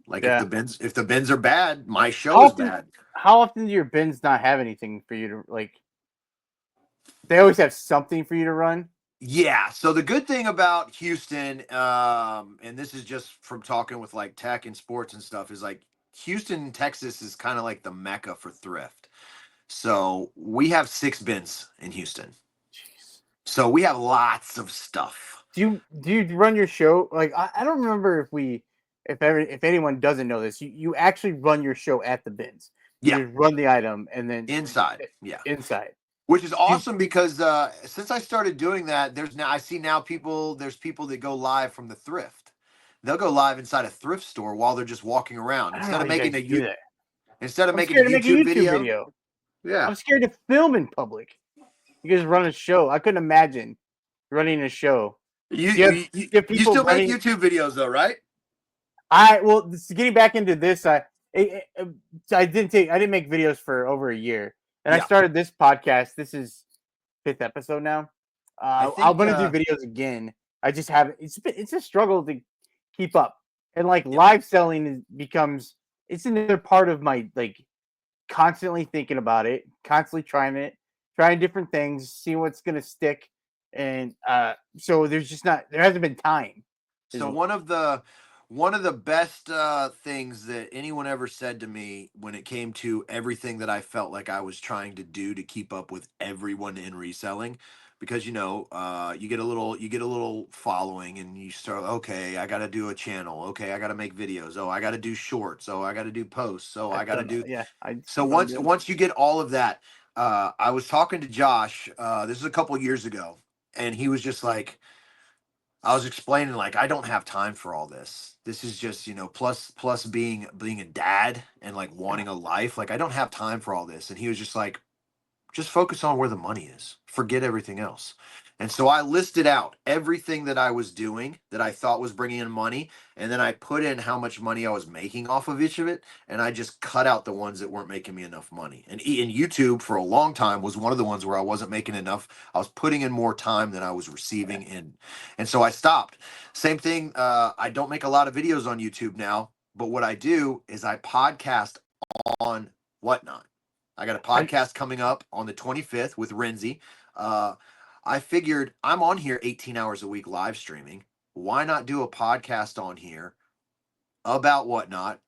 Like Yeah. if the bins are bad, my show How is often? bad. How often do your bins not have anything for you to like? They always have something for you to run. Yeah. So the good thing about Houston, and this is just from talking with like tech and sports and stuff, is like Houston, Texas is kind of like the mecca for thrift. So we have 6 bins in Houston. Jeez. So we have lots of stuff. Do you run your show like I don't remember if anyone doesn't know this, you actually run your show at the bins. Yeah. You just run the item and then Inside. Yeah. inside. Which is Do you, awesome because since I started doing that, I see now there's people that go live from the thrift. They'll go live inside a thrift store while they're just walking around I don't know how you guys do that. instead of I'm making a scared to make a YouTube YouTube video. video. Yeah. I'm scared to film in public. You guys run a show. I couldn't imagine running a show. You Do you have, you, you, do you have you people still make running? YouTube videos though, right? Getting back into this, I didn't make videos for over a year, and I Yeah. started this podcast. This is 5th episode now. I I'm think gonna do videos again. I just haven't. It's a struggle to keep up, and like live selling becomes it's another part of my like constantly thinking about it, constantly trying different things, see what's gonna stick, and so there hasn't been time. Is so. One of the best things that anyone ever said to me when it came to everything that I felt like I was trying to do to keep up with everyone in reselling, because you get a little following, and you start, okay, I got to do a channel, okay, I got to make videos, oh, I got to do shorts, oh, I got to do posts, oh, I I've got to done do. yeah. I So keep on once doing it. once you get all of that, I was talking to Josh. This is a couple years ago, and he was just like, I was explaining like I don't have time for all this. This is just, plus being a dad and like Yeah. wanting a life. Like I don't have time for all this. And he was just like, just focus on where the money is. Forget everything else. And so I listed out everything that I was doing that I thought was bringing in money, and then I put in how much money I was making off of each of it, and I just cut out the ones that weren't making me enough money. And YouTube for a long time was one of the ones where I wasn't making enough. I was putting in more time than I was receiving in, and so I stopped. Same thing. I don't make a lot of videos on YouTube now, but what I do is I podcast on Whatnot. I got a I podcast coming up on the 25th with Renzi. Uh, I figured I'm on here 18 hours a week live streaming. Why not do a podcast on here about Whatnot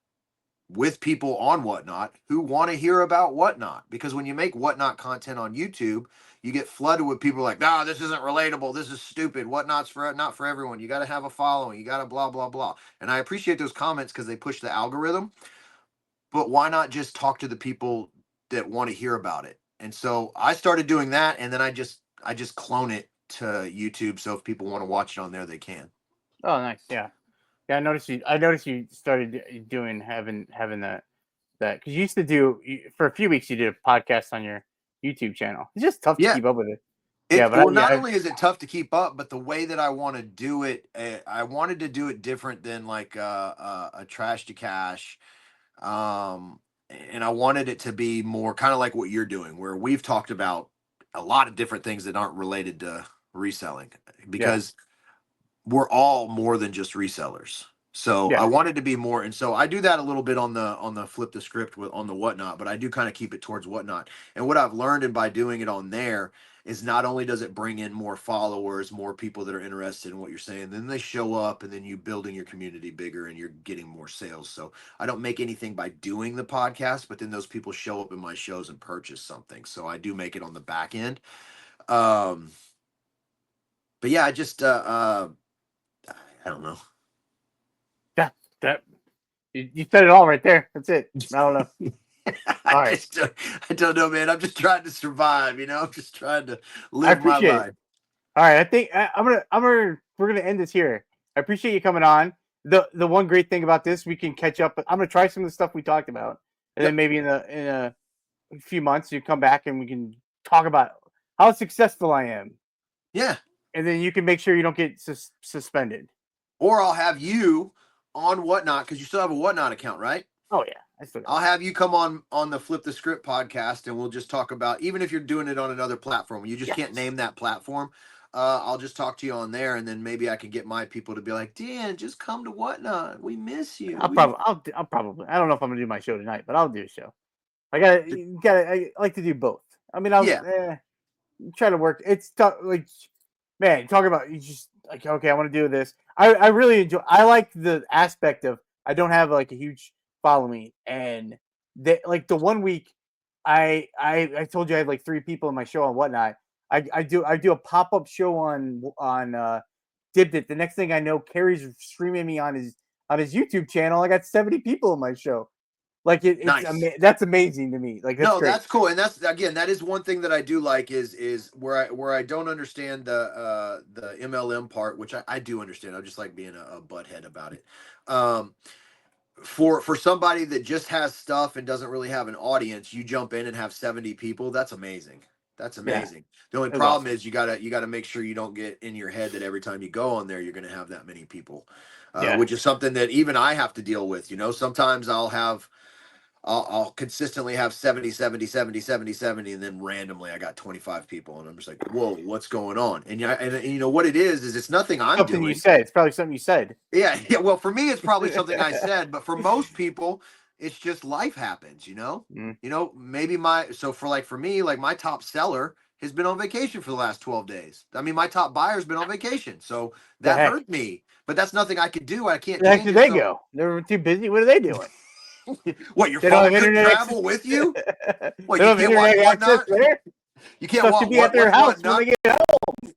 with people on Whatnot who want to hear about Whatnot? Because when you make Whatnot content on YouTube, you get flooded with people like, nah, this isn't relatable. This is stupid. Whatnot's for not for everyone. You got to have a following. You got to blah, blah, blah. And I appreciate those comments because they push the algorithm, but why not just talk to the people that want to hear about it? And so I started doing that, and then I just clone it to YouTube, so if people want to watch it on there, they can. oh nice yeah yeah I noticed you started doing having that because you used to for a few weeks you did a podcast on your YouTube channel. It's just tough to Yeah. keep up with it. Yeah, It but well, yeah not only is it tough to keep up, but the way that I want to do it, I wanted to do it different than like a trash to cash, and I wanted it to be more kind of like what you're doing, where we've talked about a lot of different things that aren't related to reselling, yeah because we're all more than just resellers. So I yeah wanted to be more, and so I do that a little bit on the flip the script on the Whatnot, but I do kind of keep it towards Whatnot. And what I've learned, and by doing it on there, is not only does it bring in more followers, more people that are interested in what you're saying, then they show up, and then you building your community bigger, and you're getting more sales. So I don't make anything by doing the podcast, but then those people show up in my shows and purchase something. So I do make it on the back end. Um, but yeah, I don't know. that that you said it all right there. That's it. I don't know. I All right, just I don't know, man. I'm just trying to survive, I'm just trying to I live my appreciate it. life. All right, I think I'm gonna we're gonna end this here. I appreciate you coming on. The one great thing about this, we can catch up. I'm gonna try some of the stuff we talked about. and then maybe in a few months you come back and we can talk about how successful I am. Yeah. And then you can make sure you don't get suspended. Or I'll have you on Whatnot, because you still have a Whatnot account, right? Oh yeah, I still got I'll have you come on the Flip the Script podcast, and we'll just talk about, even if you're doing it on another platform, you just can't name that platform. I'll just talk to you on there, and then maybe I can get my people to be like, Dan, just come to Whatnot. We miss you. I'll probably. I don't know if I'm gonna do my show tonight, but I'll do a show. I like to do both. I mean, try to work. It's tough. Like, man, talk about you just like, okay, I want to do this. I really enjoy. I like the aspect of I don't have like a huge following, and like the 1 week I told you I had like 3 people in my show and whatnot. I do a pop up show on Dibbed It. The next thing I know, Carrie's streaming me on his YouTube channel. I got 70 people in my show. Like Nice. That's amazing to me. Like that's great. That's cool, and that's, again, that is one thing that I do like is where I don't understand the MLM part, which I do understand. I just like being a butthead about it. For somebody that just has stuff and doesn't really have an audience, you jump in and have 70 people. That's amazing. That's amazing. The only problem is you gotta make sure you don't get in your head that every time you go on there you're gonna have that many people, which is something that even I have to deal with. Sometimes I'll consistently have 70, 70, 70, 70, 70, and then randomly I got 25 people, and I'm just like, whoa, what's going on? And you know what it is it's nothing I'm something doing. you said. It's probably something you said. Yeah. Well, for me, it's probably something I said, but for most people, it's just life happens. Maybe for me, like my top seller has been on vacation for the last 12 days. I mean, my top buyer's been on vacation, so that hurt me. But that's nothing I could do. I can't Where the heck change did it. they go? They're too busy. What are they doing? What, your phone couldn't travel with you? What, you can't watch Whatnot? There? You can't watch to be at their house when they get home.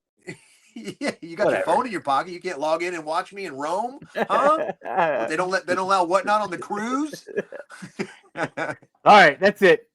Yeah, you got your phone in your pocket. You can't log in and watch me in Rome, huh? They don't allow Whatnot on the cruise. All right, that's it.